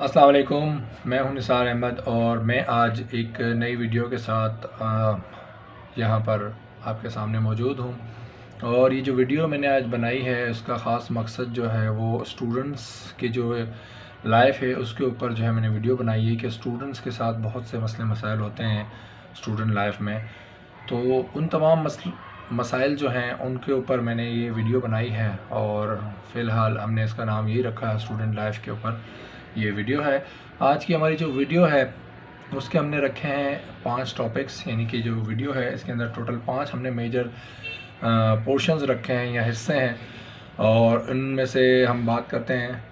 अस्सलाम वालेकुम। मैं हूं निसार अहमद और मैं आज एक नई वीडियो के साथ यहाँ पर आपके सामने मौजूद हूं। और ये जो वीडियो मैंने आज बनाई है उसका ख़ास मकसद जो है वो स्टूडेंट्स की जो लाइफ है उसके ऊपर जो है मैंने वीडियो बनाई है कि स्टूडेंट्स के साथ बहुत से मसले मसाइल होते हैं स्टूडेंट लाइफ में। तो उन तमाम मसाइल जो हैं उनके ऊपर मैंने ये वीडियो बनाई है और फ़िलहाल हमने इसका नाम यही रखा है स्टूडेंट लाइफ के ऊपर ये वीडियो है। आज की हमारी जो वीडियो है उसके हमने रखे हैं 5 टॉपिक्स, यानी कि जो वीडियो है इसके अंदर टोटल 5 हमने मेजर पोर्शंस रखे हैं या हिस्से हैं और इनमें से हम बात करते हैं।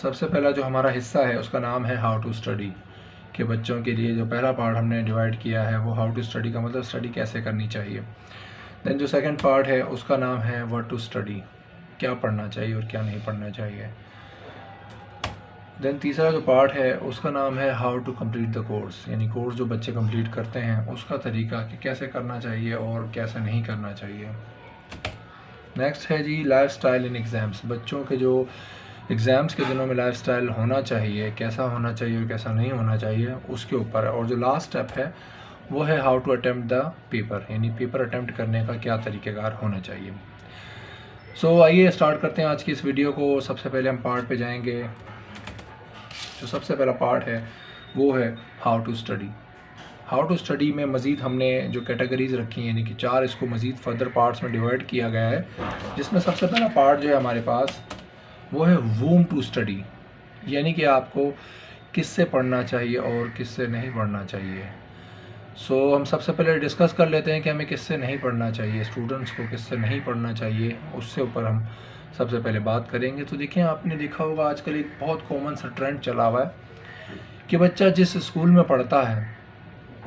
सबसे पहला जो हमारा हिस्सा है उसका नाम है हाउ टू स्टडी, कि बच्चों के लिए जो पहला पार्ट हमने डिवाइड किया है वो हाउ टू स्टडी का मतलब स्टडी कैसे करनी चाहिए। देन जो सेकंड पार्ट है उसका नाम है व्हाट टू स्टडी, क्या पढ़ना चाहिए और क्या नहीं पढ़ना चाहिए। देन तीसरा जो पार्ट है उसका नाम है how to complete the course, यानी कोर्स जो बच्चे कंप्लीट करते हैं उसका तरीका कि कैसे करना चाहिए और कैसे नहीं करना चाहिए। नेक्स्ट है जी लाइफ स्टाइल इन एग्ज़ाम्स, बच्चों के जो एग्ज़ाम्स के दिनों में लाइफ स्टाइल होना चाहिए, कैसा होना चाहिए और कैसा नहीं होना चाहिए उसके ऊपर। और जो लास्ट स्टेप है वो है how to attempt the paper, यानी पेपर अटैम्प्ट करने का क्या तरीक़ेकार होना चाहिए। सो आइए स्टार्ट करते हैं आज की इस वीडियो को। सबसे पहले हम पार्ट पे जाएंगे। जो सबसे पहला पार्ट है वो है how to study. How to study में मज़ीद हमने जो कैटेगरीज़ रखी हैं, यानी कि 4 इसको मज़ीद फर्दर पार्ट्स में डिवाइड किया गया है, जिसमें सबसे पहला पार्ट जो है हमारे पास वो है वूम टू स्टडी, यानी कि आपको किससे पढ़ना चाहिए और किससे नहीं पढ़ना चाहिए। सो हम सबसे पहले डिस्कस कर लेते हैं कि हमें किससे नहीं पढ़ना चाहिए, स्टूडेंट्स को किससे नहीं पढ़ना चाहिए, उससे ऊपर हम सबसे पहले बात करेंगे। तो देखिए, आपने देखा होगा आजकल एक बहुत कॉमन सा ट्रेंड चला हुआ है कि बच्चा जिस स्कूल में पढ़ता है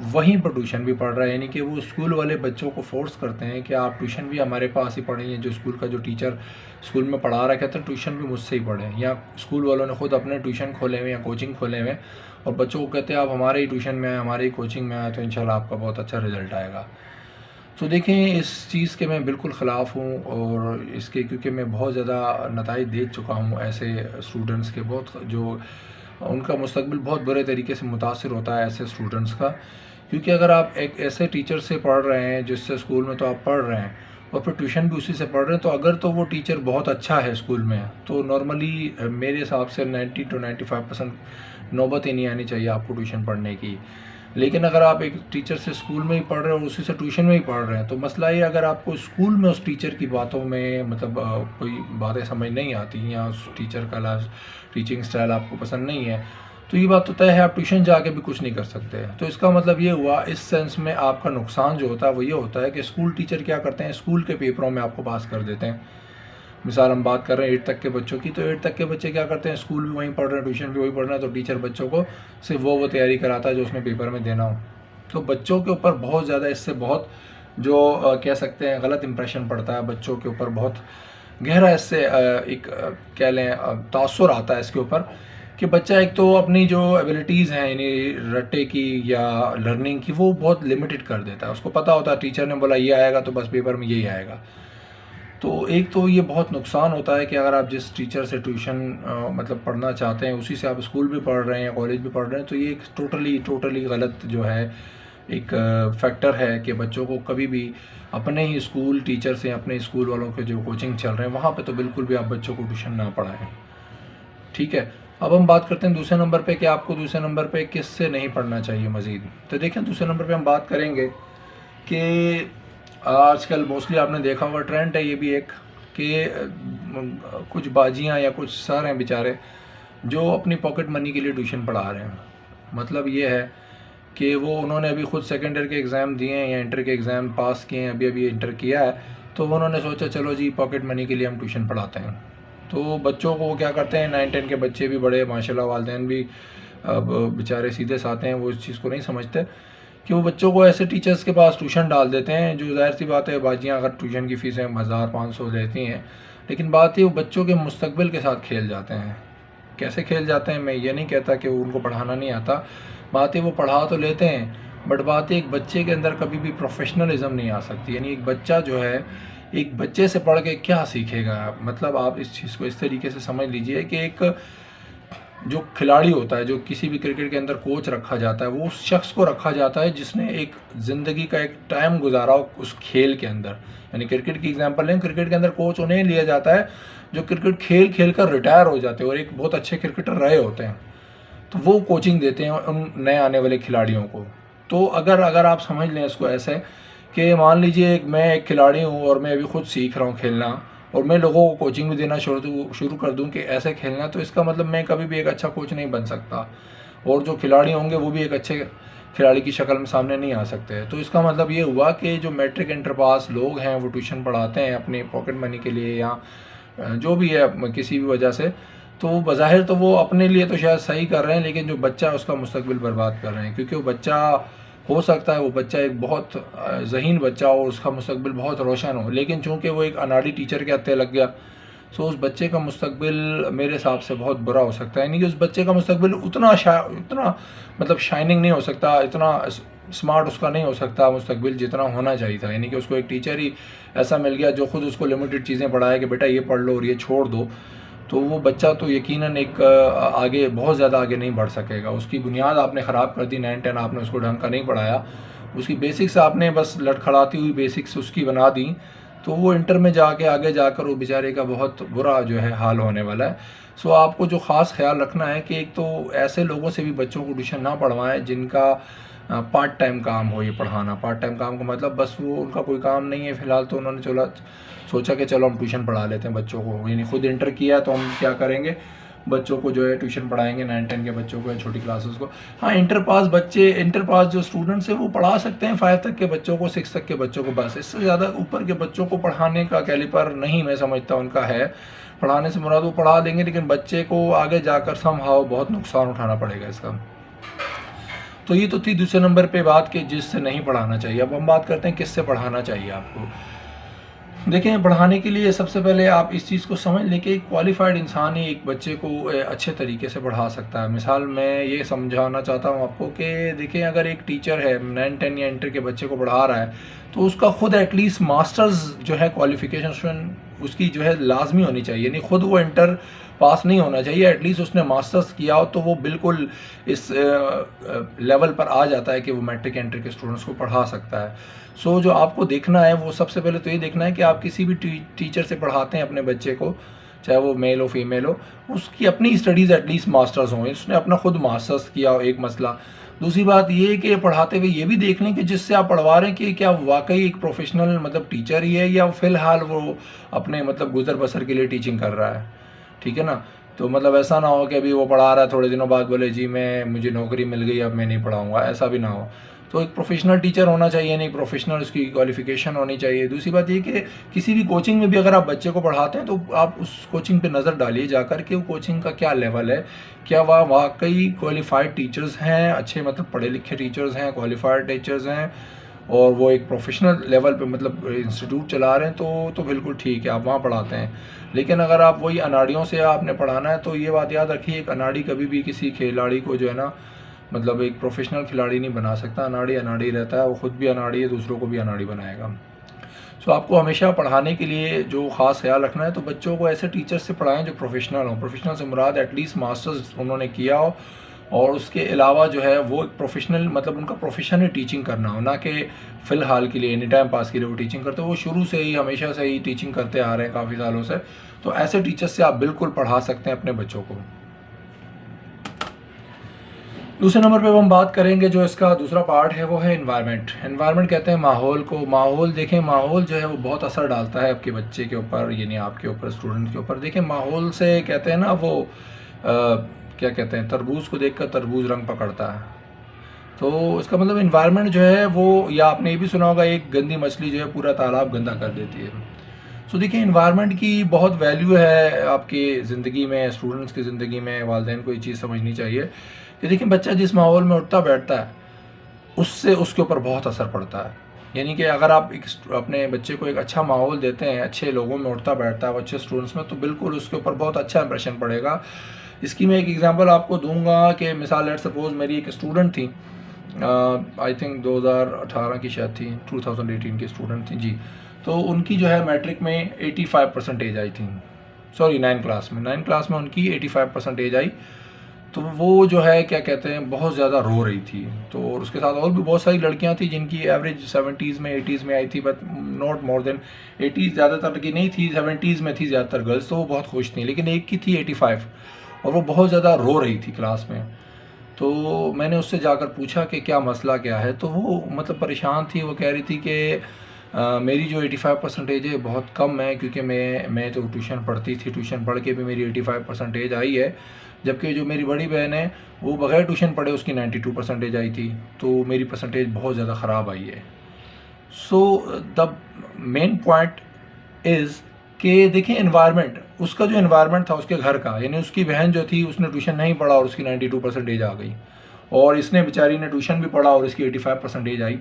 वहीं पर ट्यूशन भी पढ़ रहा है, यानी कि वो स्कूल वाले बच्चों को फोर्स करते हैं कि आप ट्यूशन भी हमारे पास ही पढ़ें, जो स्कूल का जो टीचर स्कूल में पढ़ा रहा कहते हैं ट्यूशन भी मुझसे ही पढ़ें, या स्कूल वालों ने खुद अपने ट्यूशन खोले हुए या कोचिंग खोले हुए और बच्चों को कहते हैं आप हमारे ही ट्यूशन में आए, हमारे ही कोचिंग में आए तो इंशाल्लाह आपका बहुत अच्छा रिज़ल्ट आएगा। तो देखें, इस चीज़ के मैं बिल्कुल ख़िलाफ़ हूँ और इसके क्योंकि मैं बहुत ज़्यादा नताइज देख चुका हूँ ऐसे स्टूडेंट्स के, बहुत जो उनका मुस्तकबिल बहुत बुरे तरीके से मुतासर होता है ऐसे स्टूडेंट्स का। क्योंकि अगर आप एक ऐसे टीचर से पढ़ रहे हैं जिससे स्कूल में तो आप पढ़ रहे हैं और फिर ट्यूशन भी उसी से पढ़ रहे हैं, तो अगर तो वो टीचर बहुत अच्छा है स्कूल में तो नॉर्मली मेरे हिसाब से 90 to 95% नौबत ही नहीं आनी चाहिए आपको ट्यूशन पढ़ने की। लेकिन अगर आप एक टीचर से स्कूल में ही पढ़ रहे हैं और उसी से ट्यूशन में ही पढ़ रहे हैं, तो मसला ये, अगर आपको स्कूल में उस टीचर की बातों में मतलब कोई बातें समझ नहीं आती या उस टीचर का टीचिंग स्टाइल आपको पसंद नहीं है, तो ये बात तो तय है आप ट्यूशन जाके भी कुछ नहीं कर सकते। तो इसका मतलब ये हुआ, इस सेंस में आपका नुकसान जो होता है वो ये होता है कि स्कूल टीचर क्या करते हैं, स्कूल के पेपरों में आपको पास कर देते हैं। मिसाल हम बात कर रहे हैं 8 तक के बच्चों की, तो 8 तक के बच्चे क्या करते हैं, स्कूल भी वहीं पढ़ रहे हैं, ट्यूशन भी वहीं पढ़ रहे हैं, तो टीचर बच्चों को सिर्फ वो तैयारी कराता है जो उसने पेपर में देना हो। तो बच्चों के ऊपर बहुत ज़्यादा इससे बहुत जो कह सकते हैं गलत इंप्रेशन पड़ता है बच्चों के ऊपर, बहुत गहरा इससे एक कह लें तासुर आता है इसके ऊपर कि बच्चा एक तो अपनी जो एबिलिटीज़ हैं यानी रट्टे की या लर्निंग की वो बहुत लिमिटेड कर देता है। उसको पता होता है टीचर ने बोला ये आएगा तो बस पेपर में यही आएगा। तो एक तो ये बहुत नुकसान होता है कि अगर आप जिस टीचर से ट्यूशन मतलब पढ़ना चाहते हैं उसी से आप स्कूल भी पढ़ रहे हैं या कॉलेज भी पढ़ रहे हैं, तो ये एक टोटली गलत जो है एक फैक्टर है कि बच्चों को कभी भी अपने ही स्कूल टीचर से, अपने स्कूल वालों के जो कोचिंग चल रहे हैं वहाँ पे तो बिल्कुल भी आप बच्चों को ट्यूशन ना पढ़ाएं। ठीक है, अब हम बात करते हैं दूसरे नंबर पे कि आपको दूसरे नंबर पे किससे नहीं पढ़ना चाहिए मज़ीद। तो देखें, दूसरे नंबर पे हम बात करेंगे कि आजकल मोस्टली आपने देखा हुआ ट्रेंड है ये भी एक कि कुछ बाजियाँ या कुछ सर हैं बेचारे जो अपनी पॉकेट मनी के लिए ट्यूशन पढ़ा रहे हैं। मतलब ये है कि वो उन्होंने अभी खुद सेकेंड ईयर के एग्ज़ाम दिए हैं या इंटर के एग्ज़ाम पास किए हैं, अभी इंटर किया है, तो उन्होंने सोचा चलो जी पॉकेट मनी के लिए हम ट्यूशन पढ़ाते हैं। तो बच्चों को क्या करते हैं, 9-10 के बच्चे भी बड़े माशाल्लाह, वालिदैन भी अब बेचारे सीधे साधे हैं, वो इस चीज़ को नहीं समझते कि वो बच्चों को ऐसे टीचर्स के पास ट्यूशन डाल देते हैं जो ज़ाहिर सी बात है बाजियाँ अगर ट्यूशन की फ़ीसें 1000-500 लेती हैं, लेकिन बात ये वो बच्चों के मुस्तकबिल के साथ खेल जाते हैं। कैसे खेल जाते हैं, मैं ये नहीं कहता कि उनको पढ़ाना नहीं आता, बात है वो पढ़ा तो लेते हैं, बट बात है एक बच्चे के अंदर कभी भी प्रोफेशनलिज्म नहीं आ सकती। यानी एक बच्चा जो है एक बच्चे से पढ़ के क्या सीखेगा, मतलब आप इस चीज़ को इस तरीके से समझ लीजिए कि एक जो खिलाड़ी होता है, जो किसी भी क्रिकेट के अंदर कोच रखा जाता है, वो उस शख्स को रखा जाता है जिसने एक ज़िंदगी का एक टाइम गुजारा हो उस खेल के अंदर। यानी क्रिकेट की एग्जांपल लें, क्रिकेट के अंदर कोच उन्हें लिया जाता है जो क्रिकेट खेल खेल कर रिटायर हो जाते हैं और एक बहुत अच्छे क्रिकेटर रहे होते हैं, तो वो कोचिंग देते हैं उन नए आने वाले खिलाड़ियों को। तो अगर आप समझ लें इसको ऐसे कि मान लीजिए मैं एक खिलाड़ी हूँ और मैं अभी खुद सीख रहा हूँ खेलना, और मैं लोगों को कोचिंग भी देना शुरू कर दूं कि ऐसे खेलना, तो इसका मतलब मैं कभी भी एक अच्छा कोच नहीं बन सकता, और जो खिलाड़ी होंगे वो भी एक अच्छे खिलाड़ी की शक्ल में सामने नहीं आ सकते। तो इसका मतलब ये हुआ कि जो मैट्रिक इंटर पास लोग हैं वो ट्यूशन पढ़ाते हैं अपनी पॉकेट मनी के लिए या जो भी है किसी भी वजह से, तो बज़ाहिर तो वो अपने लिए तो शायद सही कर रहे हैं, लेकिन जो बच्चा है उसका मुस्तकबिल बर्बाद कर रहे हैं। क्योंकि वो बच्चा, हो सकता है वो बच्चा एक बहुत ज़हीन बच्चा हो, उसका मुस्तकबिल बहुत रोशन हो, लेकिन चूंकि वो एक अनाड़ी टीचर के हत्थे लग गया, तो उस बच्चे का मुस्तकबिल मेरे हिसाब से बहुत बुरा हो सकता है। यानी कि उस बच्चे का मुस्तकबिल उतना मतलब शाइनिंग नहीं हो सकता, इतना स्मार्ट उसका नहीं हो सकता मुस्तकबिल जितना होना चाहिए था। यानी कि उसको एक टीचर ही ऐसा मिल गया जो खुद उसको लिमिटेड चीज़ें पढ़ाए कि बेटा ये पढ़ लो और ये छोड़ दो, तो वो बच्चा तो यकीनन एक आगे बहुत ज़्यादा आगे नहीं बढ़ सकेगा। उसकी बुनियाद आपने ख़राब कर दी, 9-10 आपने उसको ढंग का नहीं पढ़ाया, उसकी बेसिक्स आपने बस लड़खड़ाती हुई बेसिक्स उसकी बना दी, तो वो इंटर में जाके आगे जाकर वो बेचारे का बहुत बुरा जो है हाल होने वाला है। सो आपको जो ख़ास ख्याल रखना है कि एक तो ऐसे लोगों से भी बच्चों को ट्यूशन ना पढ़वाएं जिनका पार्ट टाइम काम हो ये पढ़ाना। पार्ट टाइम काम का मतलब बस वो उनका कोई काम नहीं है फ़िलहाल, तो उन्होंने सोचा कि चलो हम ट्यूशन पढ़ा लेते हैं बच्चों को। यानी खुद इंटर किया तो हम क्या करेंगे, बच्चों को जो है ट्यूशन पढ़ाएंगे, 9-10 के बच्चों को या छोटी क्लासेस को। हाँ, इंटर पास जो स्टूडेंट्स हैं वो पढ़ा सकते हैं 5 तक के बच्चों को, 6 तक के बच्चों को, बस इससे ज़्यादा ऊपर के बच्चों को पढ़ाने का कैलिपर नहीं मैं समझता उनका है। पढ़ाने से मुराद वो पढ़ा देंगे, लेकिन बच्चे को आगे जाकर समहाउ बहुत नुकसान उठाना पड़ेगा इसका। तो ये तो थी दूसरे नंबर पे बात कि जिससे नहीं पढ़ाना चाहिए। अब हम बात करते हैं किससे पढ़ाना चाहिए आपको। देखें, पढ़ाने के लिए सबसे पहले आप इस चीज़ को समझ लें कि एक क्वालिफाइड इंसान ही एक बच्चे को अच्छे तरीके से पढ़ा सकता है। मिसाल मैं ये समझाना चाहता हूँ आपको कि देखें, अगर एक टीचर है 9-10 या इंटर के बच्चे को पढ़ा रहा है, तो उसका खुद एटलीस्ट मास्टर्स जो है क्वालिफिकेशन उसकी जो है लाजमी होनी चाहिए। यानी खुद वो इंटर पास नहीं होना चाहिए, एटलीस्ट उसने मास्टर्स किया हो, तो वो बिल्कुल इस लेवल पर आ जाता है कि वो मैट्रिक एंट्री के स्टूडेंट्स को पढ़ा सकता है। सो जो आपको देखना है वो सबसे पहले तो ये देखना है कि आप किसी भी टीचर से पढ़ाते हैं अपने बच्चे को, चाहे वो मेल हो फीमेल हो, उसकी अपनी स्टडीज़ एटलीस्ट मास्टर्स हों, उसने अपना खुद मास्टर्स किया हो, एक मसला। दूसरी बात ये है कि पढ़ाते हुए ये भी देख लें कि जिससे आप पढ़वा रहे हैं कि क्या वाकई एक प्रोफेशनल मतलब टीचर ही है या फ़िलहाल वो अपने मतलब गुजर बसर के लिए टीचिंग कर रहा है। ठीक है ना? तो मतलब ऐसा ना हो कि अभी वो पढ़ा रहा है, थोड़े दिनों बाद बोले जी मुझे नौकरी मिल गई अब मैं नहीं पढ़ाऊँगा, ऐसा भी ना हो। तो एक प्रोफेशनल टीचर होना चाहिए, नहीं प्रोफेशनल उसकी क्वालिफिकेशन होनी चाहिए। दूसरी बात ये कि किसी भी कोचिंग में भी अगर आप बच्चे को पढ़ाते हैं तो आप उस कोचिंग पे नज़र डालिए जाकर कि वो कोचिंग का क्या लेवल है, क्या वह वाकई क्वालिफाइड टीचर्स हैं, अच्छे मतलब पढ़े लिखे टीचर्स हैं, क्वालिफाइड टीचर्स हैं, और वो एक प्रोफेशनल लेवल पे मतलब इंस्टीट्यूट चला रहे हैं, तो बिल्कुल ठीक है, आप वहाँ पढ़ाते हैं। लेकिन अगर आप वही अनाड़ियों से आपने पढ़ाना है, तो ये बात याद रखिए, एक अनाड़ी कभी भी किसी खिलाड़ी को जो है ना मतलब एक प्रोफेशनल खिलाड़ी नहीं बना सकता। अनाड़ी अनाड़ी रहता है, वो खुद भी अनाड़ी है, दूसरों को भी अनाड़ी बनाएगा। सो आपको हमेशा पढ़ाने के लिए जो ख़ास ख्याल रखना है, तो बच्चों को ऐसे टीचर से पढ़ाएं जो प्रोफेशनल हों। प्रोफेशनल से मुराद एटलीस्ट मास्टर्स उन्होंने किया हो, और उसके अलावा जो है वो एक प्रोफेशनल मतलब उनका प्रोफेशन ही टीचिंग करना हो, ना कि फ़िलहाल के लिए एनी टाइम पास के लिए वो टीचिंग करते हो। वो शुरू से ही हमेशा से ही टीचिंग करते आ रहे हैं काफ़ी सालों से, तो ऐसे टीचर से आप बिल्कुल पढ़ा सकते हैं अपने बच्चों को। दूसरे नंबर पे हम बात करेंगे, जो इसका दूसरा पार्ट है वो है एनवायरनमेंट। एनवायरनमेंट कहते हैं माहौल को। माहौल देखें, माहौल जो है वो बहुत असर डालता है आपके बच्चे के ऊपर, यानी आपके ऊपर, स्टूडेंट के ऊपर। देखें, माहौल से कहते हैं ना वो क्या कहते हैं, तरबूज को देखकर तरबूज रंग पकड़ता है। तो इसका मतलब एनवायरनमेंट जो है वो, या आपने ये भी सुना होगा, एक गंदी मछली जो है पूरा तालाब गंदा कर देती है। सो देखिए, एनवायरनमेंट की बहुत वैल्यू है आपकी ज़िंदगी में, स्टूडेंट्स की ज़िंदगी में। वालिदैन को ये चीज़ समझनी चाहिए कि देखिए, बच्चा जिस माहौल में उठता बैठता है उससे उसके ऊपर बहुत असर पड़ता है। यानी कि अगर आप अपने बच्चे को एक अच्छा माहौल देते हैं, अच्छे लोगों में उठता बैठता है, अच्छे स्टूडेंट्स में, तो बिल्कुल उसके ऊपर बहुत अच्छा इंप्रेशन पड़ेगा। इसकी मैं एक एग्जांपल आपको दूंगा कि मिसाल लेट सपोज मेरी एक स्टूडेंट थी, आई थिंक 2018 की शायद थी, 2018 की स्टूडेंट थी जी। तो उनकी जो है मैट्रिक में 85 परसेंटेज आई थी, सॉरी 9 क्लास में उनकी 85 परसेंटेज आई। तो वो जो है क्या कहते हैं बहुत ज़्यादा रो रही थी। तो और उसके साथ और भी बहुत सारी लड़कियां थी जिनकी एवरेज 70s में 80s में आई थी, बट नॉट मोर देन 80, ज़्यादातर की नहीं थी, 70s में थी ज़्यादातर गर्ल्स, तो वो बहुत खुश थी। लेकिन एक की थी 85 और वो बहुत ज़्यादा रो रही थी क्लास में। तो मैंने उससे जाकर पूछा कि क्या मसला क्या है, तो वो मतलब परेशान थी। वो कह रही थी कि मेरी जो 85 परसेंटेज है बहुत कम है, क्योंकि मैं तो ट्यूशन पढ़ती थी, ट्यूशन पढ़ के भी मेरी 85 परसेंटेज आई है, जबकि जो मेरी बड़ी बहन है वो बगैर ट्यूशन पढ़े उसकी 92 परसेंटेज आई थी, तो मेरी परसेंटेज बहुत ज़्यादा ख़राब आई है। So the main point is कि देखिए एनवायरनमेंट, उसका जो एनवायरनमेंट था उसके घर का, यानी उसकी बहन जो थी उसने ट्यूशन नहीं पढ़ा और उसकी 92 परसेंटेज आ गई, और इसने बेचारी ने ट्यूशन भी पढ़ा और इसकी 85 परसेंटेज आई।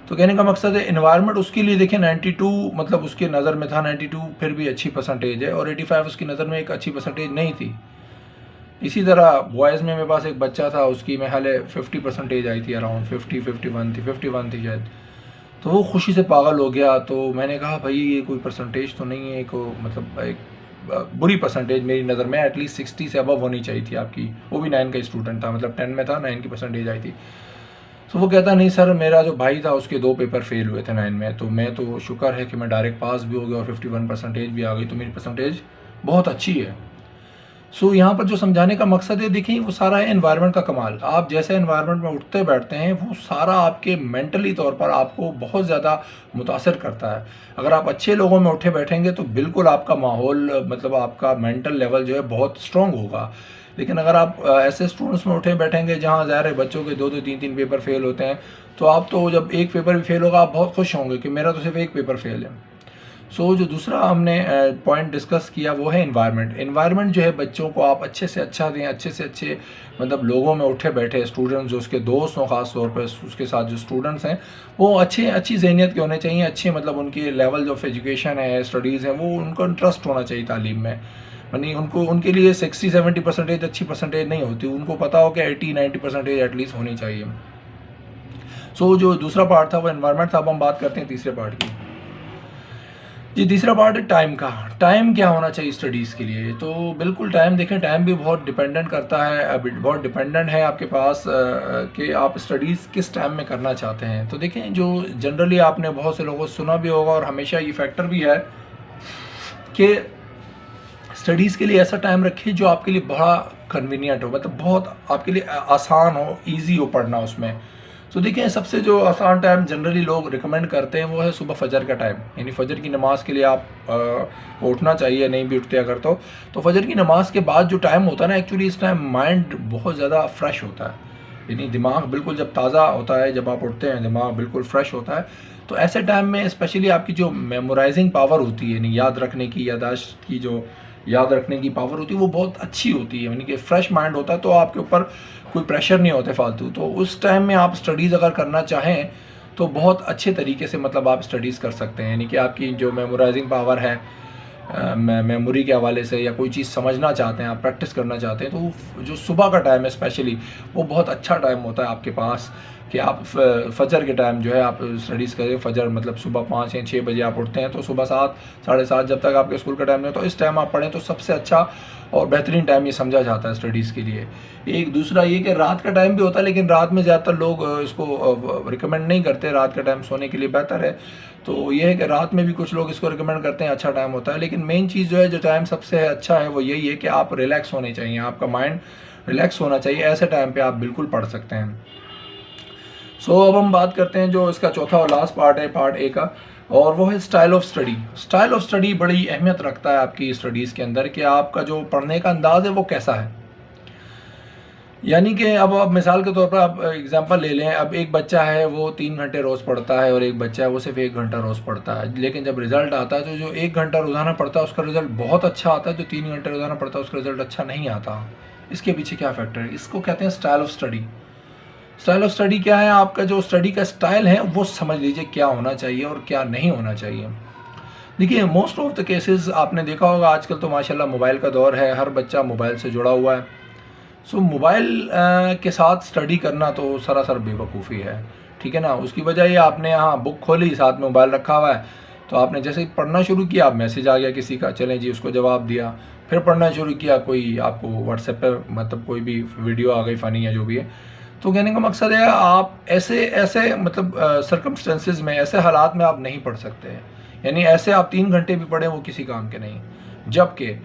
तो कहने का मकसद है एनवायरनमेंट उसके लिए देखिए 92 मतलब उसके नज़र में था 92 फिर भी अच्छी परसेंटेज है, और 85 उसकी नज़र में एक अच्छी परसेंटेज नहीं थी। इसी तरह बॉयज़ में मेरे पास एक बच्चा था, उसकी में हाल 50 परसेंटेज आई थी, अराउंड 51 थी शायद। तो वो खुशी से पागल हो गया। तो मैंने कहा भाई ये कोई परसेंटेज तो नहीं है, मतलब एक बुरी परसेंटेज मेरी नज़र में, एटलीस्ट 60 से अबव होनी चाहिए थी आपकी। वो भी 9 का स्टूडेंट था, मतलब 10 में था, 9 की परसेंटेज आई थी। तो वो कहता नहीं सर, मेरा जो भाई था उसके 2 पेपर फेल हुए थे 9 में, तो मैं तो शुक्र है कि मैं डायरेक्ट पास भी हो गया और 51 परसेंटेज भी आ गई, तो मेरी परसेंटेज बहुत अच्छी है। सो यहाँ पर जो समझाने का मकसद है, देखिए वो सारा है एनवायरनमेंट का कमाल। आप जैसे एनवायरनमेंट में उठते बैठते हैं वो सारा आपके मेंटली तौर पर आपको बहुत ज़्यादा मुतासर करता है। अगर आप अच्छे लोगों में उठे बैठेंगे तो बिल्कुल आपका माहौल, मतलब आपका मेंटल लेवल जो है बहुत स्ट्रॉन्ग होगा। लेकिन अगर आप ऐसे स्टूडेंट्स में उठे बैठेंगे जहाँ ज़ाहिर है बच्चों के 2-2 3-3 पेपर फेल होते हैं, तो आप तो जब एक पेपर भी फेल होगा आप बहुत खुश होंगे कि मेरा तो सिर्फ एक पेपर फेल है। सो जो दूसरा हमने पॉइंट डिस्कस किया वो है एनवायरनमेंट। एनवायरनमेंट जो है बच्चों को आप अच्छे से अच्छा दें, अच्छे से अच्छे मतलब लोगों में उठे बैठे स्टूडेंट्स, जो उसके दोस्त हों, ख़ास तौर पर उसके साथ जो स्टूडेंट्स हैं वो अच्छी ज़हनियत के होने चाहिए, अच्छे मतलब उनके लेवल ऑफ एजुकेशन है, स्टडीज़ हैं, वो उनको इंटरेस्ट होना चाहिए तालीम में। यानी उनके लिए 60-70 परसेंटेज अच्छी परसेंटेज नहीं होती, उनको पता हो कि 80-90 परसेंटेज एटलीस्ट होनी चाहिए। सो जो दूसरा पार्ट था वो एनवायरनमेंट था। अब हम बात करते हैं तीसरे पार्ट की। जी, तीसरा पार्ट है टाइम का। टाइम क्या होना चाहिए स्टडीज़ के लिए? तो बिल्कुल टाइम देखें, टाइम भी बहुत डिपेंडेंट करता है, बहुत डिपेंडेंट है आपके पास कि आप स्टडीज़ किस टाइम में करना चाहते हैं। तो देखें, जो जनरली आपने बहुत से लोगों से सुना भी होगा और हमेशा ये फैक्टर भी है कि स्टडीज़ के लिए ऐसा टाइम रखिए जो आपके लिए बड़ा कन्वीनियंट हो, मतलब बहुत आपके लिए आसान हो, ईजी हो पढ़ना उसमें। तो देखिए, सबसे जो आसान टाइम जनरली लोग रिकमेंड करते हैं वो है सुबह फजर का टाइम, यानी फजर की नमाज़ के लिए आप उठना चाहिए, नहीं भी उठते अगर तो फजर की नमाज़ के बाद जो टाइम होता है ना, एक्चुअली इस टाइम माइंड बहुत ज़्यादा फ्रेश होता है, यानी दिमाग बिल्कुल जब ताज़ा होता है, जब आप उठते हैं दिमाग बिल्कुल फ्रेश होता है। तो ऐसे टाइम में स्पेशली आपकी जो मेमोराइजिंग पावर होती है, यानी याद रखने की, याददाश्त की जो याद रखने की पावर होती है वो बहुत अच्छी होती है, यानी कि फ्रेश माइंड होता है, तो आपके ऊपर कोई प्रेशर नहीं होते फालतू। तो उस टाइम में आप स्टडीज़ अगर करना चाहें तो बहुत अच्छे तरीके से मतलब आप स्टडीज़ कर सकते हैं, यानी कि आपकी जो मेमोराइजिंग पावर है, मेमोरी के हवाले से, या कोई चीज़ समझना चाहते हैं आप, प्रैक्टिस करना चाहते हैं, तो जो सुबह का टाइम है स्पेशली वो बहुत अच्छा टाइम होता है आपके पास कि आप फजर के टाइम जो है आप स्टडीज़ करें। फजर मतलब सुबह 5 या 6 बजे आप उठते हैं, तो सुबह 7 साढ़े 7 जब तक आपके स्कूल का टाइम नहीं हो, तो इस टाइम आप पढ़ें तो सबसे अच्छा और बेहतरीन टाइम ये समझा जाता है स्टडीज़ के लिए। एक दूसरा ये कि रात का टाइम भी होता है, लेकिन रात में ज़्यादातर लोग इसको रिकमेंड नहीं करते, रात का टाइम सोने के लिए बेहतर है। तो ये है कि रात में भी कुछ लोग इसको रिकमेंड करते हैं, अच्छा टाइम होता है। लेकिन मेन चीज़ जो है, जो टाइम सबसे अच्छा है वो यही है कि आप रिलैक्स होने चाहिए, आपका माइंड रिलैक्स होना चाहिए, ऐसे टाइम पे आप बिल्कुल पढ़ सकते हैं। सो अब हम बात करते हैं जो इसका चौथा और लास्ट पार्ट है, पार्ट ए का, और वो है style of study. Style of study बड़ी अहमियत रखता है आपकी स्टडीज़ के अंदर कि आपका जो पढ़ने का अंदाज़ है वो कैसा है। यानी कि अब आप मिसाल के तौर पर आप एग्जांपल ले लें, अब एक बच्चा है वो 3 घंटे रोज़ पढ़ता है और एक बच्चा है वो सिर्फ 1 घंटा रोज़ पढ़ता है, लेकिन जब रिज़ल्ट आता है तो जो 1 घंटा रोज़ाना पढ़ता है उसका रिज़ल्ट बहुत अच्छा आता है, जो 3 घंटे रोज़ाना पढ़ता है उसका रिज़ल्ट अच्छा नहीं आता। इसके पीछे क्या फैक्टर है? इसको कहते हैं style of study. Style of study क्या है? आपका जो स्टडी का स्टाइल है वो समझ लीजिए क्या होना चाहिए और क्या नहीं होना चाहिए। देखिए, मोस्ट ऑफ द केसेस आपने देखा होगा आजकल तो माशाल्लाह मोबाइल का दौर है, हर बच्चा मोबाइल से जुड़ा हुआ है। सो मोबाइल के साथ स्टडी करना तो सरासर बेवकूफ़ी है, ठीक है ना। उसकी वजह ये, आपने यहाँ बुक खोली, साथ में मोबाइल रखा हुआ है, तो आपने जैसे ही पढ़ना शुरू किया, मैसेज आ गया किसी का, चलें जी उसको जवाब दिया, फिर पढ़ना शुरू किया, कोई आपको व्हाट्सएप पे मतलब कोई भी वीडियो आ गई फ़नी या जो भी है। तो कहने का मकसद है आप ऐसे ऐसे मतलब सर्कमस्टेंसेस में, ऐसे हालात में आप नहीं पढ़ सकते हैं। यानी ऐसे आप 3 घंटे भी पढ़ें वो किसी काम के नहीं। जबकि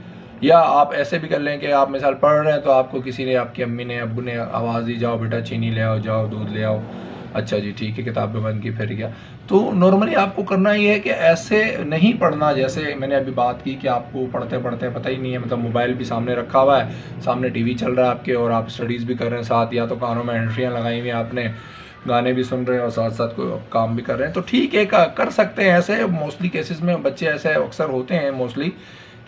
या आप ऐसे भी कर लें कि आप मिसाल पढ़ रहे हैं तो आपको किसी ने, आपकी अम्मी ने, अब्बू ने आवाज़ दी, जाओ बेटा चीनी ले आओ, जाओ दूध ले आओ, अच्छा जी ठीक है, किताबें बंद की, फिर गया। तो नॉर्मली आपको करना ये है कि ऐसे नहीं पढ़ना, जैसे मैंने अभी बात की कि आपको पढ़ते पढ़ते पता ही नहीं है, मतलब मोबाइल भी सामने रखा हुआ है, सामने टीवी चल रहा है आपके, और आप स्टडीज़ भी कर रहे हैं साथ, या तो कानों में एंट्रियाँ लगाई हुई हैं आपने, गाने भी सुन रहे हैं और साथ साथ कोई काम भी कर रहे हैं, तो ठीक है कर सकते हैं ऐसे। मोस्टली केसेस में बच्चे ऐसे अक्सर होते हैं मोस्टली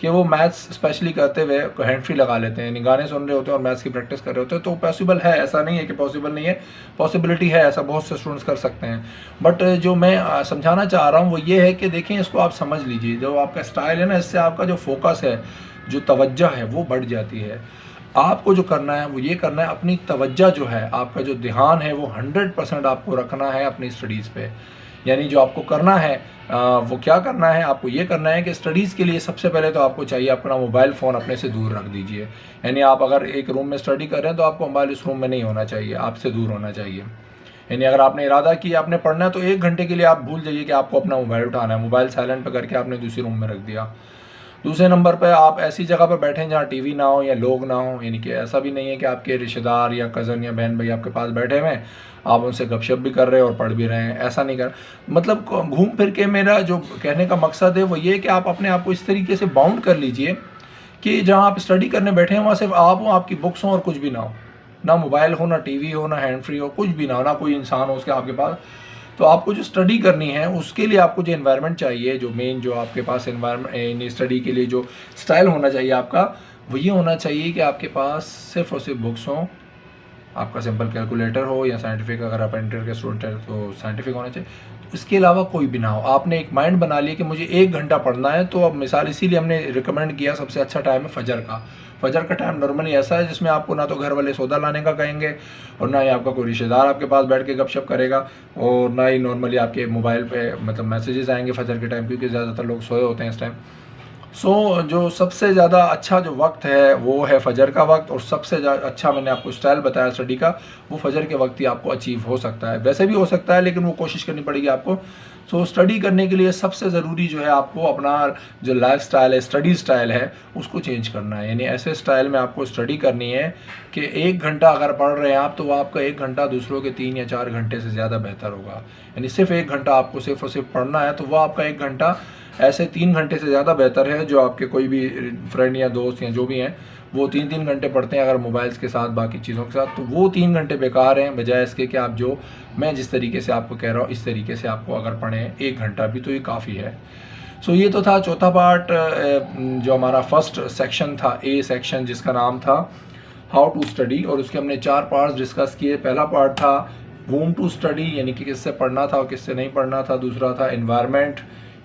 कि वो मैथ्स स्पेशली करते हुए हैंड फ्री लगा लेते हैं, यानी गाने सुन रहे होते हैं और मैथ्स की प्रैक्टिस कर रहे होते हैं। तो पॉसिबल है, ऐसा नहीं है कि पॉसिबल नहीं है, पॉसिबिलिटी है, ऐसा बहुत से स्टूडेंट्स कर सकते हैं। बट जो मैं समझाना चाह रहा हूँ वो ये है कि देखें, इसको आप समझ लीजिए, जो आपका स्टाइल है ना, इससे आपका जो फोकस है, जो तवज्जो है वो बढ़ जाती है। आपको जो करना है वो ये करना है, अपनी तवज्जो जो है, आपका जो ध्यान है वो 100% आपको रखना है अपनी स्टडीज़ पे। यानी जो आपको करना है वो क्या करना है, आपको ये करना है कि स्टडीज़ के लिए सबसे पहले तो आपको चाहिए अपना मोबाइल फ़ोन अपने से दूर रख दीजिए। यानी आप अगर एक रूम में स्टडी कर रहे हैं तो आपको मोबाइल इस रूम में नहीं होना चाहिए, आपसे दूर होना चाहिए। यानी अगर आपने इरादा किया आपने पढ़ना है तो 1 घंटे के लिए आप भूल जाइए कि आपको अपना मोबाइल उठाना है, मोबाइल साइलेंट पे करके आपने दूसरे रूम में रख दिया। दूसरे नंबर पे आप ऐसी जगह पर बैठें जहाँ टीवी ना हो या लोग ना हो, यानी कि ऐसा भी नहीं है कि आपके रिश्तेदार या कज़न या बहन भाई आपके पास बैठे हुए हैं, आप उनसे गपशप भी कर रहे हैं और पढ़ भी रहे हैं, ऐसा नहीं कर, मतलब घूम फिर के मेरा जो कहने का मकसद है वो ये कि आप अपने आप को इस तरीके से बाउंड कर लीजिए कि जहाँ आप स्टडी करने बैठे हैं वहाँ सिर्फ आप हो, आपकी बुक्स हों और कुछ भी ना हो, ना मोबाइल हो, ना टीवी हो, ना हैंड फ्री हो, कुछ भी ना हो, ना कोई इंसान हो उसके आपके पास। तो आपको जो स्टडी करनी है उसके लिए आपको जो एनवायरनमेंट चाहिए, जो मेन जो आपके पास एनवायरनमेंट स्टडी के लिए जो स्टाइल होना चाहिए आपका, वो ये होना चाहिए कि आपके पास सिर्फ और सिर्फ बुक्स हों, आपका सिंपल कैलकुलेटर हो, या साइंटिफिक अगर आप इंटर के स्टूडेंट हैं तो साइंटिफिक होना चाहिए, इसके अलावा कोई भी ना हो। आपने एक माइंड बना लिया कि मुझे 1 घंटा पढ़ना है, तो अब मिसाल इसीलिए हमने रिकमेंड किया सबसे अच्छा टाइम है फजर का। फजर का टाइम नॉर्मली ऐसा है जिसमें आपको ना तो घर वाले सौदा लाने का कहेंगे, और ना ही आपका कोई रिश्तेदार आपके पास बैठ के गपशप करेगा, और ना ही नॉर्मली आपके मोबाइल पे मतलब मैसेजेस आएंगे फजर के टाइम, क्योंकि ज़्यादातर लोग सोए होते हैं इस टाइम। जो सबसे ज़्यादा अच्छा जो वक्त है वो है फजर का वक्त, और सबसे अच्छा मैंने आपको स्टाइल बताया स्टडी का, वो फजर के वक्त ही आपको अचीव हो सकता है। वैसे भी हो सकता है लेकिन वो कोशिश करनी पड़ेगी आपको। स्टडी करने के लिए सबसे ज़रूरी जो है आपको अपना जो लाइफ स्टाइल है, स्टडी स्टाइल है, उसको चेंज करना है। यानी ऐसे स्टाइल में आपको स्टडी करनी है कि 1 घंटा अगर पढ़ रहे हैं आप, तो वो आपका 1 घंटा दूसरों के 3 या 4 घंटे से ज़्यादा बेहतर होगा। यानी सिर्फ 1 घंटा आपको सिर्फ और सिर्फ पढ़ना है, तो वो आपका 1 घंटा ऐसे 3 घंटे से ज़्यादा बेहतर है। जो आपके कोई भी फ्रेंड या दोस्त या जो भी हैं वो 3-3 घंटे पढ़ते हैं अगर मोबाइल्स के साथ, बाकी चीज़ों के साथ, तो वो 3 घंटे बेकार हैं, बजाय इसके कि आप जो मैं जिस तरीके से आपको कह रहा हूँ इस तरीके से आपको अगर पढ़ें 1 घंटा भी, तो ये काफ़ी है। ये तो था चौथा पार्ट, जो हमारा फर्स्ट सेक्शन था, ए सेक्शन, जिसका नाम था हाउ टू स्टडी, और उसके हमने 4 पार्ट्स डिस्कस किए। पहला पार्ट था वूम टू स्टडी, यानी कि किससे पढ़ना था और किससे नहीं पढ़ना था। दूसरा था एनवायरनमेंट,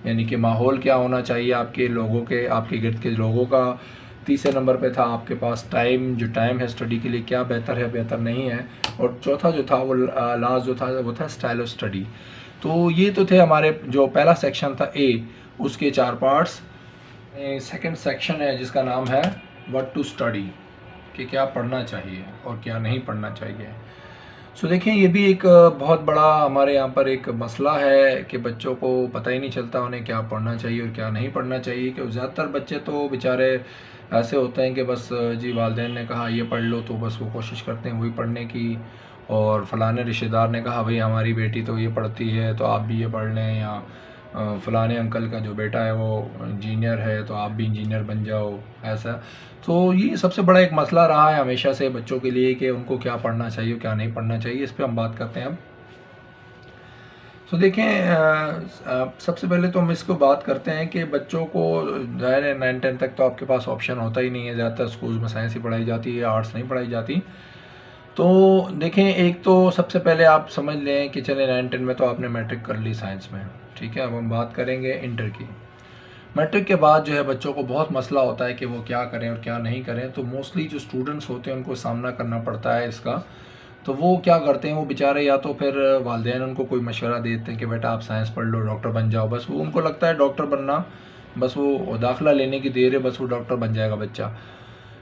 यानी कि माहौल क्या होना चाहिए आपके लोगों के, आपके गिर्द के लोगों का। तीसरे नंबर पे था आपके पास टाइम, जो टाइम है स्टडी के लिए क्या बेहतर है बेहतर नहीं है। और चौथा जो था वो लास्ट जो था वो था स्टाइल ऑफ स्टडी। तो ये तो थे हमारे जो पहला सेक्शन था ए, उसके 4 पार्ट्स। सेकंड सेक्शन है जिसका नाम है व्हाट टू स्टडी, कि क्या पढ़ना चाहिए और क्या नहीं पढ़ना चाहिए। देखिए ये भी एक बहुत बड़ा हमारे यहाँ पर एक मसला है कि बच्चों को पता ही नहीं चलता उन्हें क्या पढ़ना चाहिए और क्या नहीं पढ़ना चाहिए। कि ज़्यादातर बच्चे तो बेचारे ऐसे होते हैं कि बस जी वालिदैन ने कहा ये पढ़ लो, तो बस वो कोशिश करते हैं वही पढ़ने की, और फलाने रिश्तेदार ने कहा भाई हमारी बेटी तो ये पढ़ती है तो आप भी ये पढ़ लें, या फलाने अंकल का जो बेटा है वो इंजीनियर है तो आप भी इंजीनियर बन जाओ, ऐसा। तो ये सबसे बड़ा एक मसला रहा है हमेशा से बच्चों के लिए कि उनको क्या पढ़ना चाहिए क्या नहीं पढ़ना चाहिए। इस पे हम बात करते हैं अब। देखें, सबसे पहले तो हम इसको बात करते हैं कि बच्चों को ज़ाहिर है 9-10 तक तो आपके पास ऑप्शन होता ही नहीं है। ज़्यादातर स्कूल में साइंस ही पढ़ाई जाती है, आर्ट्स नहीं पढ़ाई जाती। तो देखें, एक तो सबसे पहले आप समझ लें कि चले 9-10 में तो आपने मैट्रिक कर ली साइंस में, ठीक है। अब हम बात करेंगे इंटर की। मैट्रिक के बाद जो है बच्चों को बहुत मसला होता है कि वो क्या करें और क्या नहीं करें। तो मोस्टली जो स्टूडेंट्स होते हैं उनको सामना करना पड़ता है इसका। तो वो क्या करते हैं, वो बेचारे या तो फिर वालिदैन उनको कोई मशवरा देते हैं कि बेटा आप साइंस पढ़ लो, डॉक्टर बन जाओ। बस वो उनको लगता है डॉक्टर बनना बस वो दाखिला लेने की देर है, बस वो डॉक्टर बन जाएगा बच्चा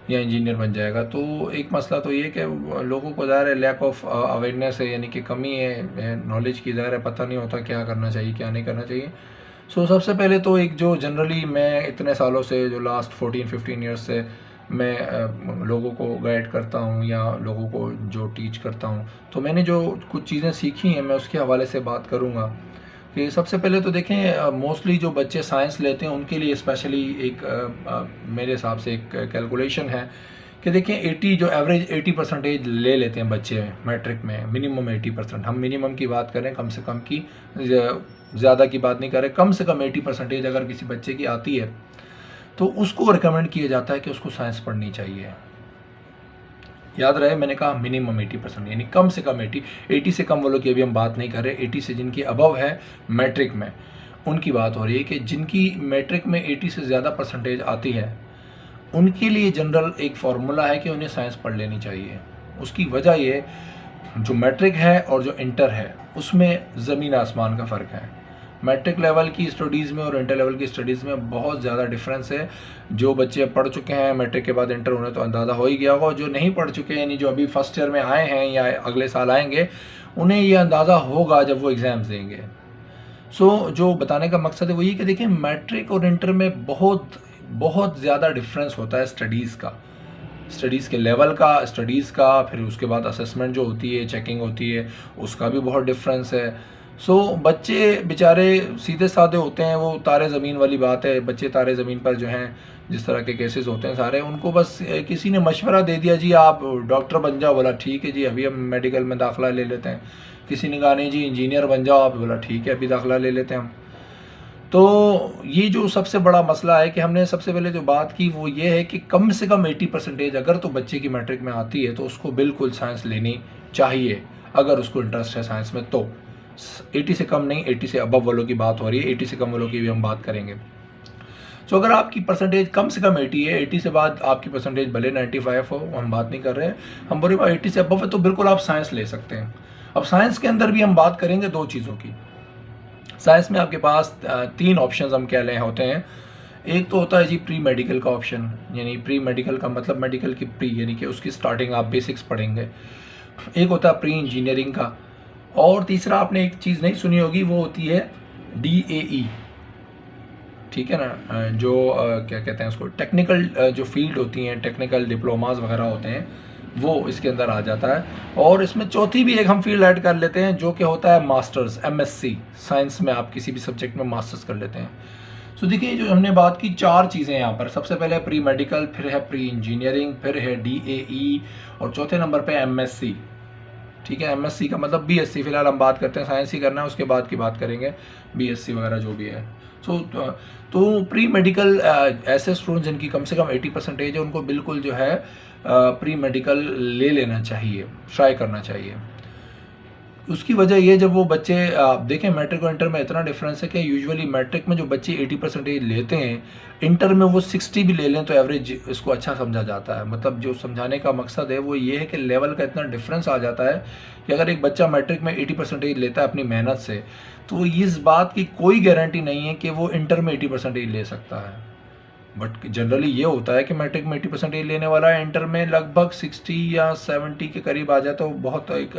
या इंजीनियर बन जाएगा। तो एक मसला तो ये कि लोगों को ज़ाहिर है लैक ऑफ अवेयरनेस है, यानी कि कमी है नॉलेज की, ज़ाहिर है पता नहीं होता क्या करना चाहिए क्या नहीं करना चाहिए। सो सबसे पहले तो एक जो जनरली मैं इतने सालों से, जो लास्ट 14-15 ईयर्स से मैं लोगों को गाइड करता हूँ या लोगों को जो टीच करता हूँ, तो मैंने जो कुछ चीज़ें सीखी हैं मैं उसके हवाले से बात करूँगा। कि सबसे पहले तो देखें, मोस्टली जो बच्चे साइंस लेते हैं उनके लिए स्पेशली एक मेरे हिसाब से एक कैलकुलेशन है कि देखें 80 जो एवरेज 80% ले लेते हैं बच्चे मैट्रिक में, मिनिमम 80%। हम मिनिमम की बात करें, कम से कम की, ज़्यादा की बात नहीं कर रहे, कम से कम 80% अगर किसी बच्चे की आती है तो उसको रिकमेंड किया जाता है कि उसको साइंस पढ़नी चाहिए। याद रहे मैंने कहा मिनिमम 80%, यानी कम से कम 80 से कम वालों की अभी हम बात नहीं कर रहे, 80 से जिनकी अबव है मैट्रिक में उनकी बात हो रही है कि जिनकी मैट्रिक में 80 से ज़्यादा परसेंटेज आती है उनके लिए जनरल एक फार्मूला है कि उन्हें साइंस पढ़ लेनी चाहिए। उसकी वजह ये, जो मैट्रिक है और जो इंटर है उसमें ज़मीन आसमान का फ़र्क है। मैट्रिक लेवल की स्टडीज़ में और इंटर लेवल की स्टडीज़ में बहुत ज़्यादा डिफरेंस है। जो बच्चे पढ़ चुके हैं मैट्रिक के बाद इंटर, उन्हें तो अंदाज़ा हो ही गया होगा। जो नहीं पढ़ चुके यानी जो अभी फर्स्ट ईयर में आए हैं या अगले साल आएंगे, उन्हें ये अंदाज़ा होगा जब वो एग्ज़ाम्स देंगे। सो जो बताने का मकसद है वो ये कि देखिए मैट्रिक और इंटर में बहुत ज़्यादा डिफरेंस होता है स्टडीज़ का, स्टडीज़ के लेवल का, स्टडीज़ का, फिर उसके बाद असेसमेंट जो होती है, चेकिंग होती है, उसका भी बहुत डिफरेंस है। सो बच्चे बेचारे सीधे साधे होते हैं, वो तारे ज़मीन वाली बात है। बच्चे तारे ज़मीन पर जो हैं, जिस तरह के केसेस होते हैं सारे, उनको बस किसी ने मशवरा दे दिया जी आप डॉक्टर बन जाओ, बोला ठीक है जी अभी हम मेडिकल में दाखिला ले लेते हैं। किसी ने कहा नहीं जी इंजीनियर बन जाओ आप, बोला ठीक है अभी दाखिला ले लेते हैं हम। तो ये जो सबसे बड़ा मसला है कि हमने सबसे पहले जो बात की वो ये है कि कम से कम 80% अगर तो बच्चे की मैट्रिक में आती है तो उसको बिल्कुल साइंस लेनी चाहिए, अगर उसको इंटरेस्ट है साइंस में तो। 80 से कम नहीं, 80 से अबव वालों की बात हो रही है, 80 से कम वालों की भी हम बात करेंगे। तो अगर आपकी परसेंटेज कम से कम 80 है, 80 से बाद आपकी परसेंटेज भले 95 हो, हम बात नहीं कर रहे हैं, हम बोल रहे 80 से अबव है तो बिल्कुल आप साइंस ले सकते हैं। अब साइंस के अंदर भी हम बात करेंगे दो चीज़ों की। साइंस में आपके पास 3 ऑप्शंस हम कह रहे होते हैं। एक तो होता है जी प्री मेडिकल का ऑप्शन, यानी प्री मेडिकल का मतलब मेडिकल की प्री यानी कि उसकी स्टार्टिंग आप बेसिक्स पढ़ेंगे। एक होता है प्री इंजीनियरिंग का, और तीसरा आपने एक चीज़ नहीं सुनी होगी वो होती है DAE, ठीक है ना, जो क्या कहते हैं उसको, टेक्निकल जो फील्ड होती हैं, टेक्निकल डिप्लोमास वगैरह होते हैं, वो इसके अंदर आ जाता है। और इसमें चौथी भी एक हम फील्ड ऐड कर लेते हैं जो कि होता है मास्टर्स, MSc साइंस में आप किसी भी सब्जेक्ट में मास्टर्स कर लेते हैं। सो देखिए जो हमने बात की 4 चीज़ें यहाँ पर, सबसे पहले प्री मेडिकल, फिर है प्री इंजीनियरिंग, फिर है DAE और चौथे नंबर पे MSc, ठीक है। MSc का मतलब BSc, फिलहाल हम बात करते हैं साइंस ही करना है, उसके बाद की बात करेंगे BSc वगैरह जो भी है। तो प्री मेडिकल ऐसे स्टूडेंट जिनकी कम से कम 80% है उनको बिल्कुल जो है प्री मेडिकल ले लेना चाहिए, ट्राई करना चाहिए। उसकी वजह ये, जब वो बच्चे देखें मैट्रिक और इंटर में इतना डिफरेंस है कि यूजुअली मैट्रिक में जो बच्चे 80% लेते हैं, इंटर में वो 60 भी ले लें तो एवरेज इसको अच्छा समझा जाता है। मतलब जो समझाने का मकसद है वो ये है कि लेवल का इतना डिफरेंस आ जाता है कि अगर एक बच्चा मैट्रिक में 80% लेता है अपनी मेहनत से, तो इस बात की कोई गारंटी नहीं है कि वो इंटर में 80% ले सकता है। बट जनरली ये होता है कि मैट्रिक में 80% लेने वाला इंटर में लगभग 60 या 70 के करीब आ जाए तो बहुत एक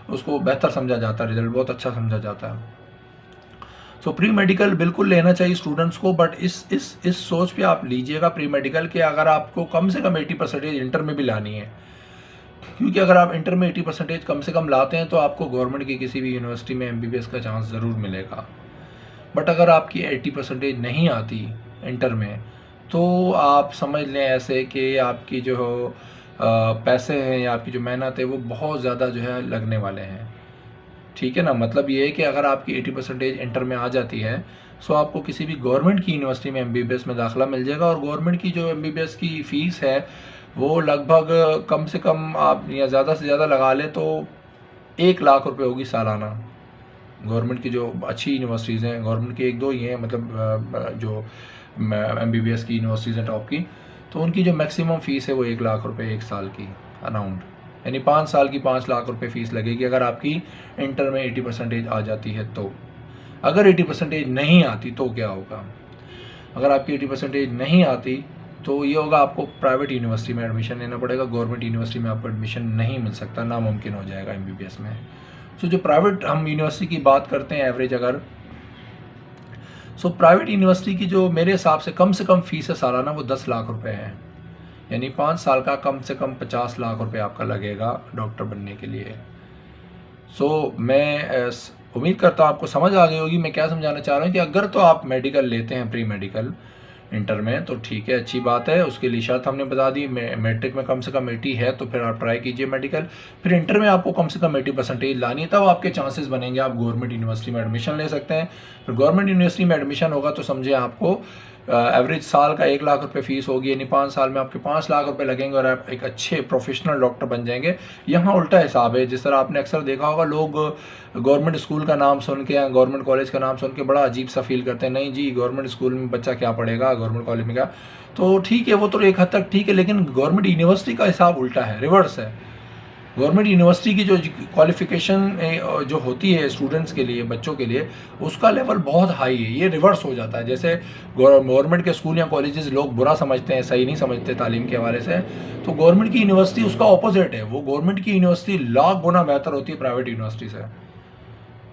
उसको बेहतर समझा जाता है, रिजल्ट बहुत अच्छा समझा जाता है। सो प्री मेडिकल बिल्कुल लेना चाहिए स्टूडेंट्स को, बट इस सोच पे आप लीजिएगा प्री मेडिकल के अगर आपको कम से कम 80% इंटर में भी लानी है, क्योंकि अगर आप इंटर में 80% कम से कम लाते हैं तो आपको गवर्नमेंट की किसी भी यूनिवर्सिटी में MBBS का चांस ज़रूर मिलेगा। बट अगर आपकी 80% नहीं आती इंटर में, तो आप समझ लें ऐसे कि आपकी जो पैसे हैं या आपकी जो मेहनत है वो बहुत ज़्यादा जो है लगने वाले हैं, ठीक है ना। मतलब ये है कि अगर आपकी 80% इंटर में आ जाती है, सो आपको किसी भी गवर्नमेंट की यूनिवर्सिटी में MBBS में दाखिला मिल जाएगा। और गवर्नमेंट की जो MBBS की फ़ीस है वो लगभग कम से कम आप या ज़्यादा से ज़्यादा लगा लें तो 1 लाख रुपए होगी सालाना। गवर्नमेंट की जो अच्छी यूनिवर्सिटीज़ हैं, गवर्नमेंट की 1-2 ही हैं, मतलब जो MBBS की यूनिवर्सिटीज़ हैं टॉप की, तो उनकी जो मैक्सिमम फ़ीस है वो 1 लाख रुपए 1 साल की अराउंड, यानी 5 साल की 5 लाख रुपए फ़ीस लगेगी अगर आपकी इंटर में 80% आ जाती है तो। अगर 80% नहीं आती तो क्या होगा? अगर आपकी 80% नहीं आती तो ये होगा, आपको प्राइवेट यूनिवर्सिटी में एडमिशन लेना पड़ेगा, गवर्नमेंट यूनिवर्सिटी में आपको एडमिशन नहीं मिल सकता, नामुमकिन हो जाएगा MBBS में। सो जो प्राइवेट हम यूनिवर्सिटी की बात करते हैं एवरेज अगर, सो प्राइवेट यूनिवर्सिटी की जो मेरे हिसाब से कम फीस है सालाना वो 10 लाख रुपए है, यानी 5 साल का कम से कम 50 लाख रुपए आपका लगेगा डॉक्टर बनने के लिए। सो मैं उम्मीद करता हूँ आपको समझ आ गई होगी मैं क्या समझाना चाह रहा हूँ कि अगर तो आप मेडिकल लेते हैं प्री मेडिकल इंटर में तो ठीक है, अच्छी बात है, उसके लिए शर्त हमने बता दी, मैट्रिक में कम से कम 80 है तो फिर आप ट्राई कीजिए मेडिकल। फिर इंटर में आपको कम से कम 80% लानी है, तब आपके चांसेस बनेंगे आप गवर्नमेंट यूनिवर्सिटी में एडमिशन ले सकते हैं। फिर गवर्नमेंट यूनिवर्सिटी में एडमिशन होगा तो समझे आपको एवरेज साल का 1 लाख रुपए फीस होगी, यानी 5 साल में आपके 5 लाख रुपए लगेंगे और आप एक अच्छे प्रोफेशनल डॉक्टर बन जाएंगे। यहाँ उल्टा हिसाब है, जिस तरह आपने अक्सर देखा होगा लोग गवर्नमेंट स्कूल का नाम सुन के या गवर्नमेंट कॉलेज का नाम सुन के बड़ा अजीब सा फील करते हैं, नहीं जी गवर्नमेंट स्कूल में बच्चा क्या पढ़ेगा, गवर्नमेंट कॉलेज में क्या, तो ठीक है वो तो एक हद तक ठीक है, लेकिन गवर्नमेंट यूनिवर्सिटी का हिसाब उल्टा है, रिवर्स है। गवर्नमेंट यूनिवर्सिटी की जो क्वालिफिकेशन जो होती है स्टूडेंट्स के लिए, बच्चों के लिए, उसका लेवल बहुत हाई है, ये रिवर्स हो जाता है। जैसे गवर्नमेंट के स्कूल या कॉलेजेस लोग बुरा समझते हैं, सही नहीं समझते तालीम के हवाले से, तो गवर्नमेंट की यूनिवर्सिटी उसका ऑपोजिट है, वो गवर्नमेंट की यूनिवर्सिटी लाख गुना बेहतर होती है प्राइवेट यूनिवर्सिटी से,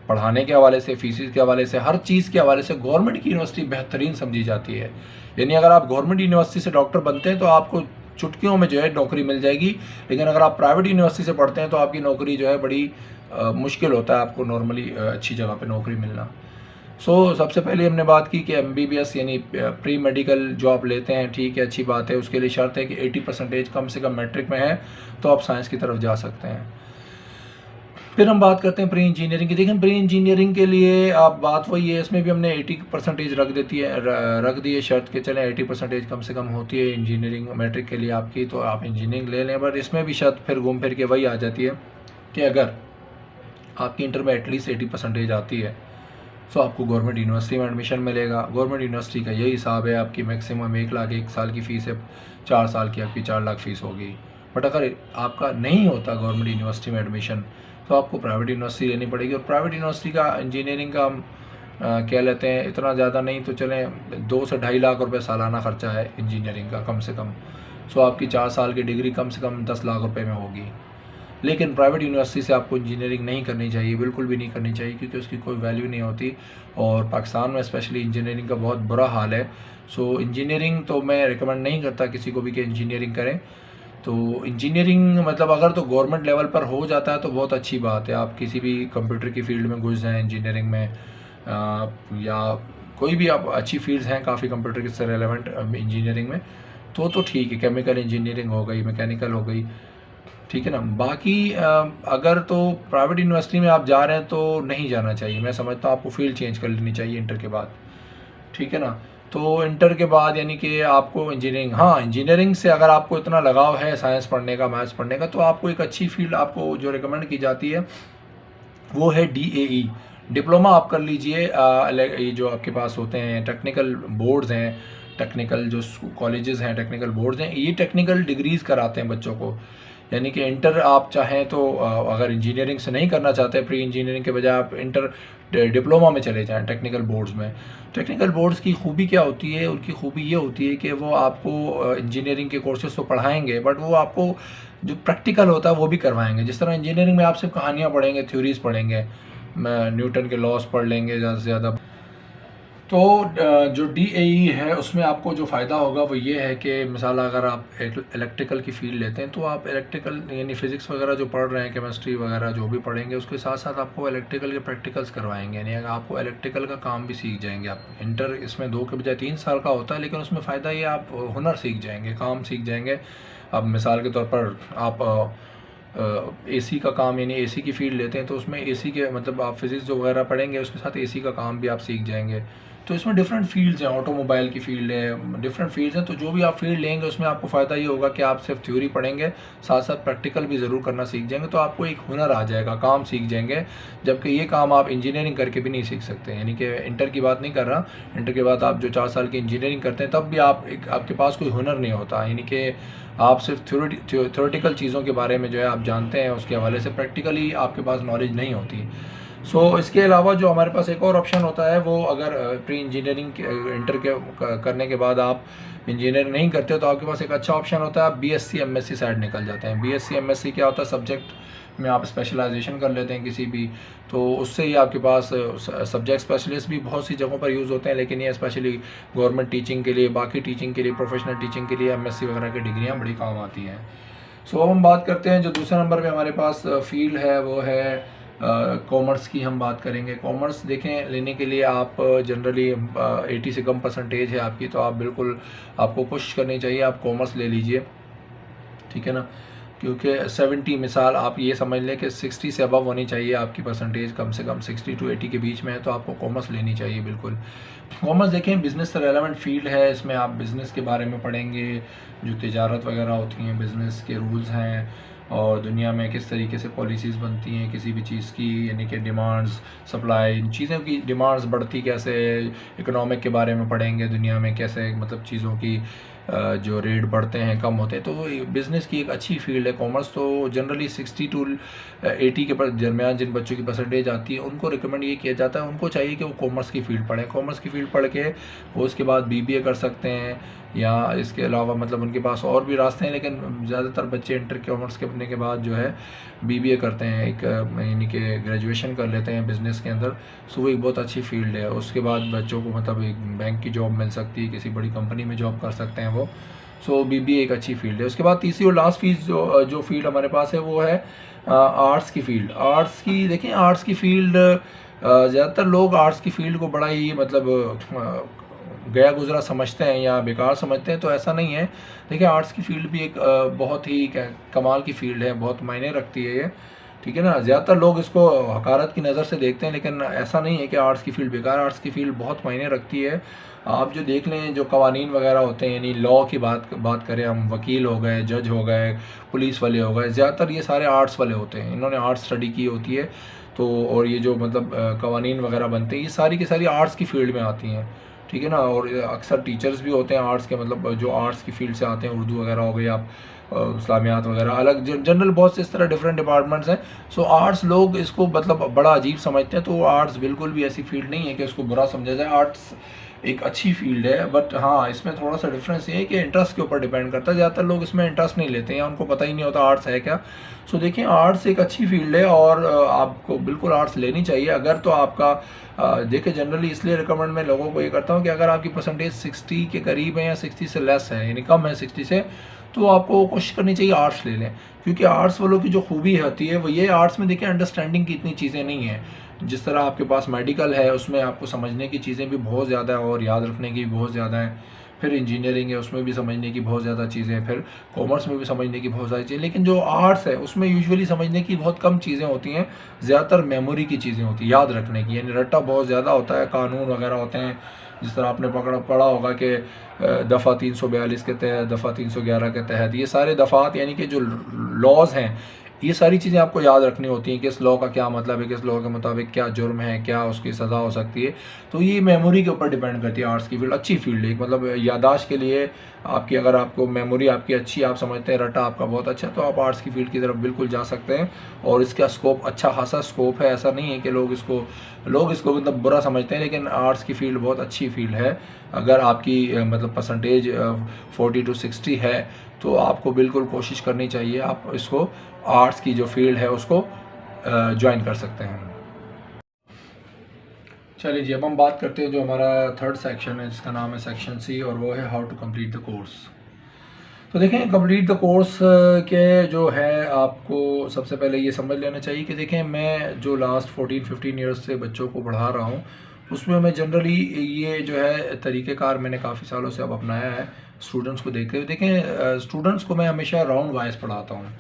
पढ़ाने के हवाले से, फीसिस के हवाले से, हर चीज़ के हवाले से गवर्नमेंट की यूनिवर्सिटी बेहतरीन समझी जाती है। यानी अगर आप गवर्नमेंट यूनिवर्सिटी से डॉक्टर बनते हैं तो आपको चुटकियों में जो है नौकरी मिल जाएगी, लेकिन अगर आप प्राइवेट यूनिवर्सिटी से पढ़ते हैं तो आपकी नौकरी जो है बड़ी मुश्किल होता है आपको नॉर्मली अच्छी जगह पे नौकरी मिलना। सो सबसे पहले हमने बात की कि MBBS यानी प्री मेडिकल जो आप लेते हैं, ठीक है, अच्छी बात है, उसके लिए शर्त है कि 80% कम से कम मैट्रिक में है तो आप साइंस की तरफ जा सकते हैं। फिर हम बात करते हैं प्री इंजीनियरिंग की। देखें प्री इंजीनियरिंग के लिए आप बात वही है, इसमें भी हमने 80% रख दी है शर्त के, चलें 80% कम से कम होती है इंजीनियरिंग मैट्रिक के लिए आपकी, तो आप इंजीनियरिंग ले लें। बट इसमें भी शर्त फिर घूम फिर के वही आ जाती है कि अगर आपकी इंटर में एटलीस्ट 80% आती है तो आपको गवर्नमेंट यूनिवर्सिटी में एडमिशन मिलेगा। गवर्नमेंट यूनिवर्सिटी का यही हिसाब है, आपकी मैक्सिमम 1 लाख 1 साल की फ़ीस है, 4 साल की आपकी 4 लाख फ़ीस होगी। बट अगर आपका नहीं होता गवर्नमेंट यूनिवर्सिटी में एडमिशन तो आपको प्राइवेट यूनिवर्सिटी लेनी पड़ेगी, और प्राइवेट यूनिवर्सिटी का इंजीनियरिंग का हम कह लेते हैं इतना ज़्यादा नहीं तो चलें 2 से 2.5 लाख रुपए सालाना खर्चा है इंजीनियरिंग का कम से कम। सो आपकी 4 साल की डिग्री कम से कम 10 लाख रुपए में होगी। लेकिन प्राइवेट यूनिवर्सिटी से आपको इंजीनियरिंग नहीं करनी चाहिए, बिल्कुल भी नहीं करनी चाहिए, क्योंकि उसकी कोई वैल्यू नहीं होती, और पाकिस्तान में स्पेशली इंजीनियरिंग का बहुत बुरा हाल है। सो इंजीनियरिंग तो मैं रिकमेंड नहीं करता किसी को भी कि इंजीनियरिंग करें। तो इंजीनियरिंग मतलब अगर तो गवर्नमेंट लेवल पर हो जाता है तो बहुत अच्छी बात है, आप किसी भी कंप्यूटर की फील्ड में घुस जाएँ इंजीनियरिंग में, या कोई भी आप अच्छी फील्ड्स हैं काफ़ी कंप्यूटर के से रेलेवेंट इंजीनियरिंग में, तो ठीक है, केमिकल इंजीनियरिंग हो गई, मैकेनिकल हो गई, ठीक है ना। बाकी अगर तो प्राइवेट यूनिवर्सिटी में आप जा रहे हैं तो नहीं जाना चाहिए, मैं समझता हूँ आपको फील्ड चेंज कर लेनी चाहिए इंटर के बाद, ठीक है ना। तो इंटर के बाद यानी कि आपको इंजीनियरिंग, हाँ इंजीनियरिंग से अगर आपको इतना लगाव है साइंस पढ़ने का, मैथ्स पढ़ने का, तो आपको एक अच्छी फील्ड आपको जो रिकमेंड की जाती है वो है DAE, डिप्लोमा आप कर लीजिए। ये जो आपके पास होते हैं टेक्निकल बोर्ड्स हैं, टेक्निकल जो कॉलेजेस हैं, टेक्निकल बोर्ड्स हैं, ये टेक्निकल डिग्रीज़ कराते हैं बच्चों को। यानी कि इंटर आप चाहें तो अगर इंजीनियरिंग से नहीं करना चाहते, प्री इंजीनियरिंग के बजाय आप इंटर डिप्लोमा में चले जाएं टेक्निकल बोर्ड्स में। टेक्निकल बोर्ड्स की खूबी क्या होती है, उनकी खूबी ये होती है कि वो आपको इंजीनियरिंग के कोर्सेज तो पढ़ाएंगे, बट वो आपको जो प्रैक्टिकल होता है वो भी करवाएंगे। जिस तरह इंजीनियरिंग में आप सिर्फ कहानियाँ पढ़ेंगे, थ्योरीज पढ़ेंगे, न्यूटन के लॉस पढ़ लेंगे ज़्यादा से ज़्यादा। तो जो DAE है उसमें आपको जो फ़ायदा होगा वो ये है कि मिसाल अगर आप इलेक्ट्रिकल की फ़ील्ड लेते हैं तो आप इलेक्ट्रिकल यानी फ़िज़िक्स वगैरह जो पढ़ रहे हैं, केमिस्ट्री वगैरह जो भी पढ़ेंगे, उसके साथ साथ आपको इलेक्ट्रिकल के प्रैक्टिकल्स करवाएंगे, यानी आपको इलेक्ट्रिकल का काम भी सीख जाएंगे आप। इंटर इसमें 2 के बजाय 3 साल का होता है, लेकिन उसमें फ़ायदा ये आप हुनर सीख जाएंगे, काम सीख जाएंगे। अब मिसाल के तौर पर आप AC का काम यानी AC की फ़ील्ड लेते हैं तो उसमें AC के मतलब आप फिज़िक्स जो वगैरह पढ़ेंगे उसके साथ AC का काम भी आप सीख जाएंगे। तो इसमें डिफरेंट फील्ड्स हैं, ऑटोमोबाइल की फील्ड है, डिफरेंट फील्ड्स हैं। तो जो भी आप फील्ड लेंगे उसमें आपको फ़ायदा ये होगा कि आप सिर्फ थ्योरी पढ़ेंगे, साथ साथ प्रैक्टिकल भी ज़रूर करना सीख जाएंगे, तो आपको एक हुनर आ जाएगा, काम सीख जाएंगे। जबकि ये काम आप इंजीनियरिंग करके भी नहीं सीख सकते, यानी कि इंटर की बात नहीं कर रहा, इंटर के बाद आप जो 4 साल की इंजीनियरिंग करते हैं तब भी आपके पास कोई हुनर नहीं होता, यानी कि आप सिर्फ थ्योरेटिकल चीज़ों के बारे में जो है आप जानते हैं, उसके हवाले से प्रैक्टिकली आपके पास नॉलेज नहीं होती। सो इसके अलावा जो हमारे पास एक और ऑप्शन होता है, वो अगर प्री इंजीनियरिंग इंटर के करने के बाद आप इंजीनियरिंग नहीं करते हो तो आपके पास एक अच्छा ऑप्शन होता है, आप बीएससी एमएससी साइड निकल जाते हैं। बीएससी एमएससी क्या होता है, सब्जेक्ट में आप स्पेशलाइजेशन कर लेते हैं किसी भी, तो उससे ही आपके पास सब्जेक्ट स्पेशलिस्ट भी बहुत सी जगहों पर यूज़ होते हैं, लेकिन ये स्पेशली गवर्नमेंट टीचिंग के लिए, बाकी टीचिंग के लिए, प्रोफेशनल टीचिंग के लिए एमएससी वगैरह की डिग्रियाँ बड़ी काम आती हैं। सो अब हम बात करते हैं, जो दूसरे नंबर पे हमारे पास फील्ड है वो है कॉमर्स की हम बात करेंगे। कॉमर्स देखें लेने के लिए आप जनरली 80 से कम परसेंटेज है आपकी, तो आप बिल्कुल आपको कोशिश करनी चाहिए आप कॉमर्स ले लीजिए, ठीक है ना, क्योंकि 70 मिसाल आप ये समझ लें कि 60 से अबव होनी चाहिए आपकी परसेंटेज, कम से कम 60 to 80 के बीच में है, तो आपको कॉमर्स लेनी चाहिए बिल्कुल। कॉमर्स देखें बिज़नेस से रेलेवेंट फील्ड है, इसमें आप बिज़नेस के बारे में पढ़ेंगे, जो तिजारत वगैरह होती हैं, बिज़नेस के रूल्स हैं, और दुनिया में किस तरीके से पॉलिसीज़ बनती हैं किसी भी चीज़ की, यानी कि डिमांड्स, सप्लाई, इन चीज़ों की डिमांड्स बढ़ती कैसे, इकोनॉमिक के बारे में पढ़ेंगे, दुनिया में कैसे मतलब चीज़ों की जो रेट बढ़ते हैं कम होते हैं, तो बिज़नेस की एक अच्छी फील्ड है कॉमर्स। तो जनरली 60 to 80 के दरमियान जिन बच्चों की परसेंटेज आती है उनको रिकमेंड ये किया जाता है, उनको चाहिए कि वो कॉमर्स की फ़ील्ड पढ़ें। कॉमर्स की फ़ील्ड पढ़ के वो उसके बाद बीबीए कर सकते हैं, या इसके अलावा मतलब उनके पास और भी रास्ते हैं, लेकिन ज़्यादातर बच्चे इंटर कॉमर्स करने के बाद जो है बीबीए करते हैं, एक यानी कि ग्रेजुएशन कर लेते हैं बिज़नेस के अंदर। सो वो एक बहुत अच्छी फील्ड है। उसके बाद बच्चों को मतलब एक बैंक की जॉब मिल सकती है, किसी बड़ी कंपनी में जॉब कर सकते हैं वो। सो बीबीए एक अच्छी फील्ड है। उसके बाद तीसरी और लास्ट जो फील्ड हमारे पास है वो है आर्ट्स की फील्ड। आर्ट्स की देखें, आर्ट्स की फील्ड ज़्यादातर लोग आर्ट्स की फील्ड को बड़ा ही मतलब गया गुजरा समझते हैं या बेकार समझते हैं, तो ऐसा नहीं है। देखिए आर्ट्स की फील्ड भी एक बहुत ही कमाल की फील्ड है, बहुत मायने रखती है ये, ठीक है ना। ज़्यादातर लोग इसको हकारत की नज़र से देखते हैं, लेकिन ऐसा नहीं है कि आर्ट्स की फील्ड बेकार, आर्ट्स की फील्ड बहुत मायने रखती है। आप जो देख लें, जो कवानीन वगैरह होते हैं, यानी लॉ की बात करें हम, वकील हो गए, जज हो गए, पुलिस वाले हो गए, ज़्यादातर ये सारे आर्ट्स वाले होते हैं, इन्होंने आर्ट्स स्टडी की होती है। तो और ये जो मतलब कवानीन वगैरह बनते हैं, ये सारी की सारी आर्ट्स की फील्ड में आती हैं, ठीक है ना। और अक्सर टीचर्स भी होते हैं आर्ट्स के, मतलब जो आर्ट्स की फील्ड से आते हैं, उर्दू वगैरह हो गई, आप इस्लामियात वगैरह, अलग जनरल बहुत से इस तरह डिफरेंट डिपार्टमेंट्स हैं। सो आर्ट्स लोग इसको मतलब बड़ा अजीब समझते हैं, तो आर्ट्स बिल्कुल भी ऐसी फील्ड नहीं है कि उसको बुरा समझा जाए। आर्ट्स एक अच्छी फील्ड है, बट हाँ इसमें थोड़ा सा डिफरेंस ये है कि इंटरेस्ट के ऊपर डिपेंड करता है। ज़्यादातर लोग इसमें इंटरेस्ट नहीं लेते हैं, या उनको पता ही नहीं होता आर्ट्स है क्या। सो देखिए आर्ट्स एक अच्छी फील्ड है, और आपको बिल्कुल आर्ट्स लेनी चाहिए। अगर तो आपका देखिए जनरली इसलिए रिकमेंड मैं लोगों को ये करता हूँ कि अगर आपकी परसेंटेज 60 के करीब है या 60 से लेस है, यानी कम है 60 से, तो आपको कोशिश करनी चाहिए आर्ट्स ले लें। क्योंकि आर्ट्स वालों की जो खूबी होती है वो ये, आर्ट्स में देखिए अंडरस्टैंडिंग की इतनी चीज़ें नहीं है। जिस तरह आपके पास मेडिकल है, उसमें आपको समझने की चीज़ें भी बहुत ज़्यादा है और याद रखने की भी बहुत ज़्यादा है। फिर इंजीनियरिंग है, उसमें भी समझने की बहुत ज़्यादा चीज़ें हैं। फिर कॉमर्स में भी समझने की बहुत सारी चीज़ें, लेकिन जो आर्ट्स है उसमें यूजुअली समझने की बहुत कम चीज़ें होती हैं। ज़्यादातर मेमोरी की चीज़ें होती हैं, याद रखने की, यानी रट्टा बहुत ज़्यादा होता है। कानून वगैरह होते हैं, जिस तरह आपने पढ़ा होगा कि दफ़ा 342 के तहत, दफ़ा 311 के तहत, ये सारे दफ़ात यानी कि जो लॉज हैं, ये सारी चीज़ें आपको याद रखनी होती हैं कि इस लॉ का क्या मतलब है, किस लॉ के मुताबिक क्या जुर्म है, क्या उसकी सज़ा हो सकती है। तो ये मेमोरी के ऊपर डिपेंड करती है। आर्ट्स की फील्ड अच्छी फील्ड है, मतलब यादाश्त के लिए आपकी, अगर आपको मेमोरी आपकी अच्छी, आप समझते हैं रट्टा आपका बहुत अच्छा, तो आप आर्ट्स की फील्ड की तरफ बिल्कुल जा सकते हैं। और इसका स्कोप अच्छा खासा स्कोप है, ऐसा नहीं है कि लोग इसको मतलब बुरा समझते हैं, लेकिन आर्ट्स की फील्ड बहुत अच्छी फील्ड है। अगर आपकी मतलब परसेंटेज 40 to 60 है, तो आपको बिल्कुल कोशिश करनी चाहिए, आप इसको आर्ट्स की जो फील्ड है उसको ज्वाइन कर सकते हैं। चलिए जी, अब हम बात करते हैं जो हमारा थर्ड सेक्शन है, जिसका नाम है सेक्शन सी, और वो है how to complete the course. तो देखें कंप्लीट द कोर्स के जो है, आपको सबसे पहले ये समझ लेना चाहिए कि देखें मैं जो लास्ट 14-15 ईयर्स से बच्चों को पढ़ा रहा हूँ, उसमें मैं जनरली ये जो है तरीक़ेकार मैंने काफ़ी सालों से अब अपनाया है स्टूडेंट्स को देखते हुए। देखें स्टूडेंट्स को मैं हमेशा राउंड वाइज पढ़ाता हूँ।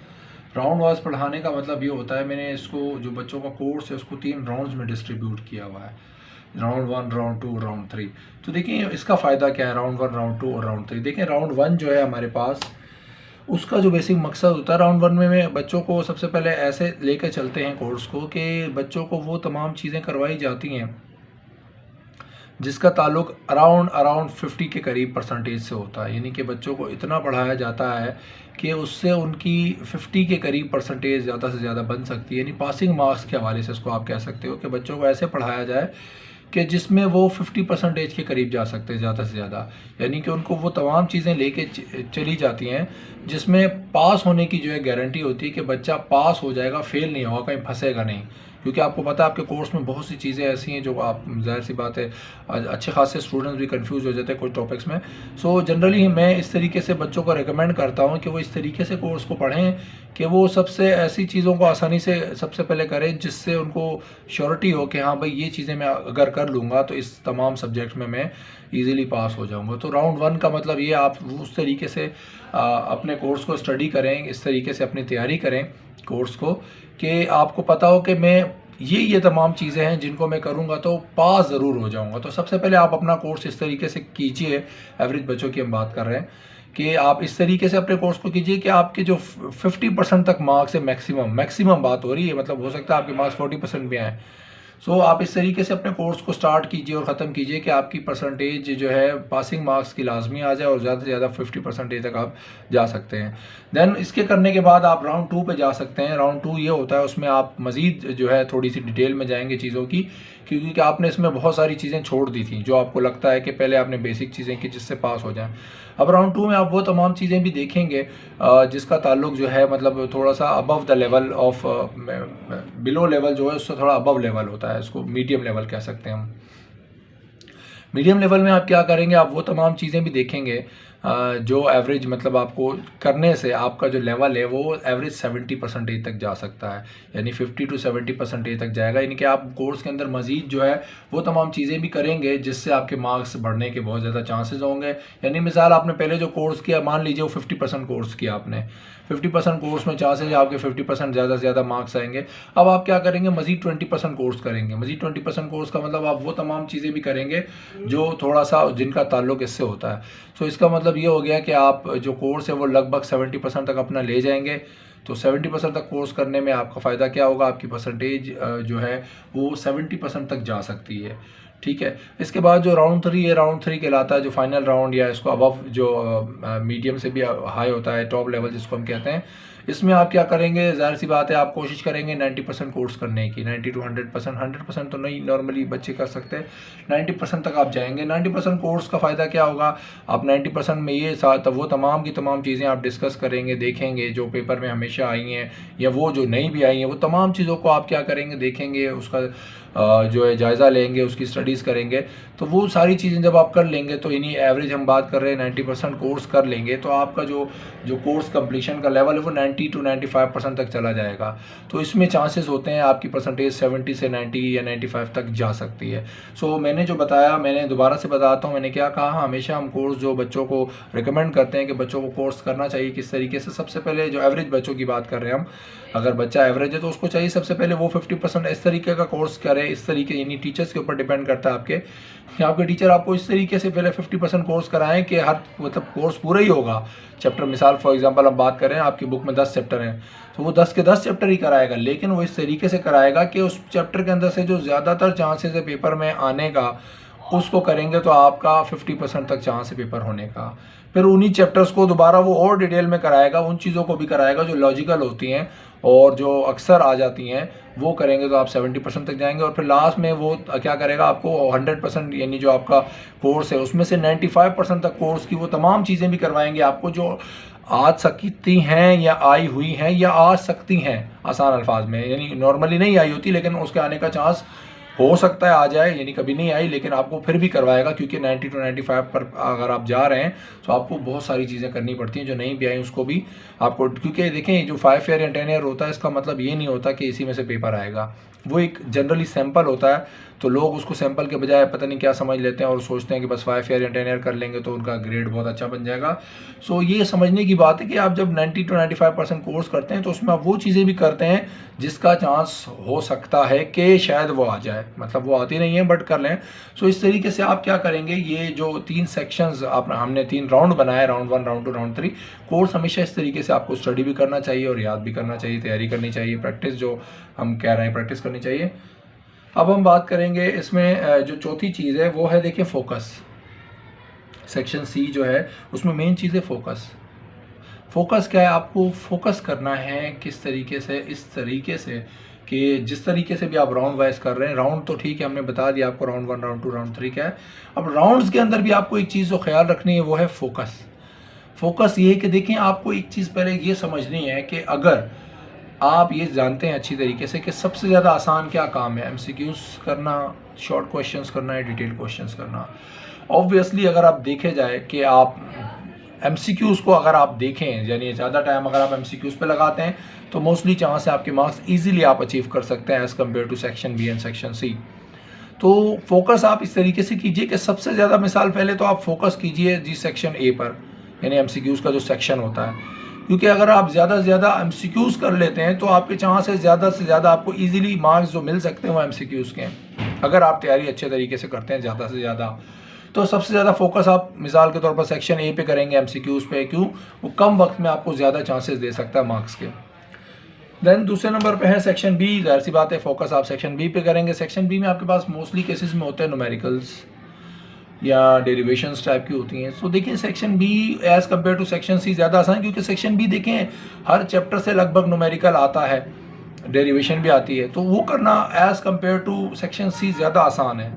राउंड वाइज पढ़ाने का मतलब ये होता है, मैंने इसको जो बच्चों का कोर्स है उसको 3 राउंड्स में डिस्ट्रीब्यूट किया हुआ है, राउंड 1, राउंड 2, राउंड 3। तो देखिए इसका फ़ायदा क्या है, राउंड 1, राउंड 2 और राउंड 3। देखिए राउंड 1 जो है हमारे पास, उसका जो बेसिक मकसद होता है राउंड 1 में बच्चों को सबसे पहले ऐसे लेकर चलते हैं कोर्स को कि बच्चों को वो तमाम चीज़ें करवाई जाती हैं जिसका ताल्लुक अराउंड 50 के करीब परसेंटेज से होता है। यानी कि बच्चों को इतना पढ़ाया जाता है कि उससे उनकी 50 के करीब परसेंटेज ज़्यादा से ज़्यादा बन सकती है। यानी पासिंग मार्क्स के हवाले से इसको आप कह सकते हो कि बच्चों को ऐसे पढ़ाया जाए कि जिसमें वो 50% के करीब जा सकते हैं ज़्यादा से ज़्यादा। यानी कि उनको वो तमाम चीज़ें लेके चली जाती हैं जिसमें पास होने की जो है गारंटी होती है कि बच्चा पास हो जाएगा, फेल नहीं होगा, कहीं फंसेगा नहीं। क्योंकि आपको पता है आपके कोर्स में बहुत सी चीज़ें ऐसी हैं जो आप, ज़ाहिर सी बात है, अच्छे खासे स्टूडेंट्स भी कंफ्यूज हो जाते हैं कुछ टॉपिक्स में। सो जनरली मैं इस तरीके से बच्चों को रिकमेंड करता हूँ कि वो इस तरीके से कोर्स को पढ़ें कि वो सबसे ऐसी चीज़ों को आसानी से सबसे पहले करें जिससे उनको श्योरिटी हो कि हाँ भाई ये चीज़ें मैं अगर कर लूँगा तो इस तमाम सब्जेक्ट में मैं ईज़िली पास हो जाऊँगा। तो राउंड 1 का मतलब ये आप उस तरीके से अपने कोर्स को स्टडी करें, इस तरीके से अपनी तैयारी करें कोर्स को कि आपको पता हो कि मैं ये तमाम चीज़ें हैं जिनको मैं करूँगा तो पास ज़रूर हो जाऊँगा। तो सबसे पहले आप अपना कोर्स इस तरीके से कीजिए, एवरेज बच्चों की हम बात कर रहे हैं, कि आप इस तरीके से अपने कोर्स को कीजिए कि आपके जो 50% तक मार्क्स है, मैक्सिमम बात हो रही है, मतलब हो सकता है आपके मार्क्स 40% भी आए। सो आप इस तरीके से अपने कोर्स को स्टार्ट कीजिए और ख़त्म कीजिए कि आपकी परसेंटेज जो है पासिंग मार्क्स की लाजमी आ जाए और ज़्यादा से ज़्यादा 50% तक आप जा सकते हैं। देन इसके करने के बाद आप राउंड 2 पे जा सकते हैं। राउंड 2 ये होता है, उसमें आप मज़ीद जो है थोड़ी सी डिटेल में जाएंगे चीज़ों की, क्योंकि आपने इसमें बहुत सारी चीज़ें छोड़ दी थी जो आपको लगता है कि पहले आपने बेसिक चीज़ें की जिससे पास हो जाएं। अब राउंड 2 में आप वो तमाम चीज़ें भी देखेंगे जिसका ताल्लुक जो है मतलब थोड़ा सा above the level of, below level जो है उससे थोड़ा अबव लेवल होता है, इसको मीडियम लेवल कह सकते हैं हम। मीडियम लेवल में आप क्या करेंगे, आप वो तमाम चीज़ें भी देखेंगे जो एवरेज मतलब आपको करने से आपका जो लेवल है वो एवरेज 70% तक जा सकता है, यानी 50 to 70% तक जाएगा। यानी कि आप कोर्स के अंदर मज़ीद जो है वो तमाम चीज़ें भी करेंगे जिससे आपके मार्क्स बढ़ने के बहुत ज़्यादा चांसेस होंगे। यानी मिसाल आपने पहले जो कोर्स किया, मान लीजिए वो 50% कोर्स किया आपने, 50% कोर्स में चांसेस आपके 50% ज़्यादा से ज़्यादा मार्क्स आएंगे। अब आप क्या करेंगे, मज़ीद 20% कोर्स करेंगे। मज़ीद 20% कोर्स का मतलब आप वो तमाम चीज़ें भी करेंगे जो थोड़ा सा जिनका ताल्लुक इससे होता है। तो इसका मतलब ये हो गया कि आप जो कोर्स है वो लगभग 70% तक अपना ले जाएंगे। तो 70% तक कोर्स करने में आपका फ़ायदा क्या होगा, आपकी परसेंटेज जो है वो 70% तक जा सकती है। ठीक है। इसके बाद जो राउंड 3 है, राउंड 3 कहलाता है जो फाइनल राउंड, या इसको अबव जो मीडियम से भी हाई होता है, टॉप लेवल जिसको हम कहते हैं। इसमें आप क्या करेंगे, ज़ाहिर सी बात है आप कोशिश करेंगे 90% कोर्स करने की, 90 to 100%। 100% तो नहीं नॉर्मली बच्चे कर सकते, 90% तक आप जाएंगे। 90% कोर्स का फ़ायदा क्या होगा, आप 90% में ये साथ वो तमाम की तमाम चीज़ें आप डिस्कस करेंगे, देखेंगे जो पेपर में हमेशा आई हैं या वो जो नई भी आई हैं, वो तमाम चीज़ों को आप क्या करेंगे, देखेंगे, उसका जो है जायज़ा लेंगे, उसकी स्टडीज़ करेंगे। तो वो सारी चीज़ें जब आप कर लेंगे तो यानी एवरेज हम बात कर रहे हैं 90% कोर्स कर लेंगे तो आपका जो कोर्स कंप्लीशन का लेवल है वो 90 to 95% तक चला जाएगा। तो इसमें चांसेस होते हैं आपकी परसेंटेज 70 से 90 या 95 तक जा सकती है। सो मैंने जो बताया, मैंने दोबारा से बताता हूँ मैंने क्या कहा। हमेशा हम कोर्स जो बच्चों को रिकमेंड करते हैं कि बच्चों को कोर्स करना चाहिए किस तरीके से, सबसे पहले जो एवरेज बच्चों की बात कर रहे हैं हम, अगर बच्चा एवरेज है तो उसको चाहिए सबसे पहले वो 50% इस तरीके का कोर्स करे। इस तरीके यानी टीचर्स के ऊपर डिपेंड करता है आपके टीचर आपको इस तरीके से पहले 50% कोर्स कराएं कि हर मतलब कोर्स पूरा ही होगा। चैप्टर मिसाल फॉर एग्जांपल हम बात करें, आपकी बुक में 10 चैप्टर हैं तो वो 10 के 10 चैप्टर ही कराएगा, लेकिन वो इस तरीके से कराएगा कि उस चैप्टर के अंदर से जो ज़्यादातर चांसेस है पेपर में आने का उसको करेंगे तो आपका 50% तक चांस है पेपर होने का। फिर उन्हीं चैप्टर्स को दोबारा वो और डिटेल में कराएगा, उन चीज़ों को भी कराएगा जो लॉजिकल होती हैं और जो अक्सर आ जाती हैं, वो करेंगे तो आप 70% तक जाएंगे। और फिर लास्ट में वो क्या करेगा, आपको 100% यानी जो आपका कोर्स है उसमें से 95% तक कोर्स की वो तमाम चीज़ें भी करवाएंगे आपको जो आ सकती हैं या आई हुई हैं या आ सकती हैं, आसान अल्फाज में, यानी नॉर्मली नहीं आई होती लेकिन उसके आने का चांस हो सकता है आ जाए, यानी कभी नहीं आई लेकिन आपको फिर भी करवाएगा, क्योंकि 90 to 95 पर अगर आप जा रहे हैं तो आपको बहुत सारी चीज़ें करनी पड़ती हैं जो नहीं भी आई उसको भी आपको, क्योंकि देखें जो 5 ईयर या 10 ईयर होता है इसका मतलब ये नहीं होता कि इसी में से पेपर आएगा, वो एक जनरली सैंपल होता है। तो लोग उसको सैंपल के बजाय पता नहीं क्या समझ लेते हैं और सोचते हैं कि बस 5 ईयर या 10 ईयर कर लेंगे तो उनका ग्रेड बहुत अच्छा बन जाएगा। सो ये समझने की बात है कि आप जब 90 to 95% कोर्स करते हैं तो उसमें आप वो चीज़ें भी करते हैं जिसका चांस हो सकता है कि शायद वो आ जाए, मतलब वो आती नहीं है बट कर लें। सो इस तरीके से आप क्या करेंगे, ये जो 3 सेक्शंस हमने 3 राउंड बनाए, राउंड 1, राउंड 2, राउंड 3, कोर्स हमेशा इस तरीके से आपको स्टडी भी करना चाहिए और याद भी करना चाहिए, तैयारी करनी चाहिए, प्रैक्टिस जो हम कह रहे हैं प्रैक्टिस करनी चाहिए। अब हम बात करेंगे इसमें जो चौथी चीज़ है वो है देखिए फोकस। सेक्शन सी जो है उसमें मेन चीज़ है फोकस। फोकस क्या है, आपको फोकस करना है किस तरीके से, इस तरीके से कि जिस तरीके से भी आप राउंड वाइज कर रहे हैं, राउंड तो ठीक है हमने बता दिया आपको, राउंड 1, राउंड 2, राउंड 3 क्या है। अब राउंड्स के अंदर भी आपको एक चीज़ जो ख्याल रखनी है वो है फोकस। फोकस ये है कि देखें, आपको एक चीज़ पहले ये समझनी है कि अगर आप ये जानते हैं अच्छी तरीके से कि सबसे ज़्यादा आसान क्या काम है, एमसीक्यूज करना, शॉर्ट क्वेश्चंस करना है, डिटेल क्वेश्चंस करना। ऑब्वियसली अगर आप देखे जाए कि आप एमसीक्यूज को अगर आप देखें, यानी ज़्यादा टाइम अगर आप एमसीक्यूज पे लगाते हैं तो मोस्टली चांस है आपके मार्क्स इजीली आप अचीव कर सकते हैं as compare to section B and section C. तो फोकस आप इस तरीके से कीजिए कि सबसे ज़्यादा, मिसाल पहले तो आप फोकस कीजिए जी सेक्शन ए पर, यानी एमसीक्यूज का जो सेक्शन होता है, क्योंकि अगर आप ज़्यादा से ज़्यादा एमसीक्यूज कर लेते हैं तो आपके चांस है ज़्यादा से ज़्यादा आपको इजीली मार्क्स जो मिल सकते हैं वो एमसीक्यूज के हैं, अगर आप तैयारी अच्छे तरीके से करते हैं ज़्यादा से ज़्यादा। तो सबसे ज़्यादा फोकस आप मिसाल के तौर पर सेक्शन ए पे करेंगे, एमसीक्यूज पे, क्यों, वो कम वक्त में आपको ज़्यादा चांसेस दे सकता है मार्क्स के। देन दूसरे नंबर पे है सेक्शन बी, जाहिर सी बात है फोकस आप सेक्शन बी पे करेंगे। सेक्शन बी में आपके पास मोस्टली केसेस में होते हैं न्यूमेरिकल्स या डेरिवेशंस टाइप की होती हैं। सो देखिए section B as compare to section C ज़्यादा आसान, क्योंकि सेक्शन बी देखें हर चैप्टर से लगभग न्यूमेरिकल आता है, डेरिवेशन भी आती है, तो वो करना as compare to section C ज़्यादा आसान है।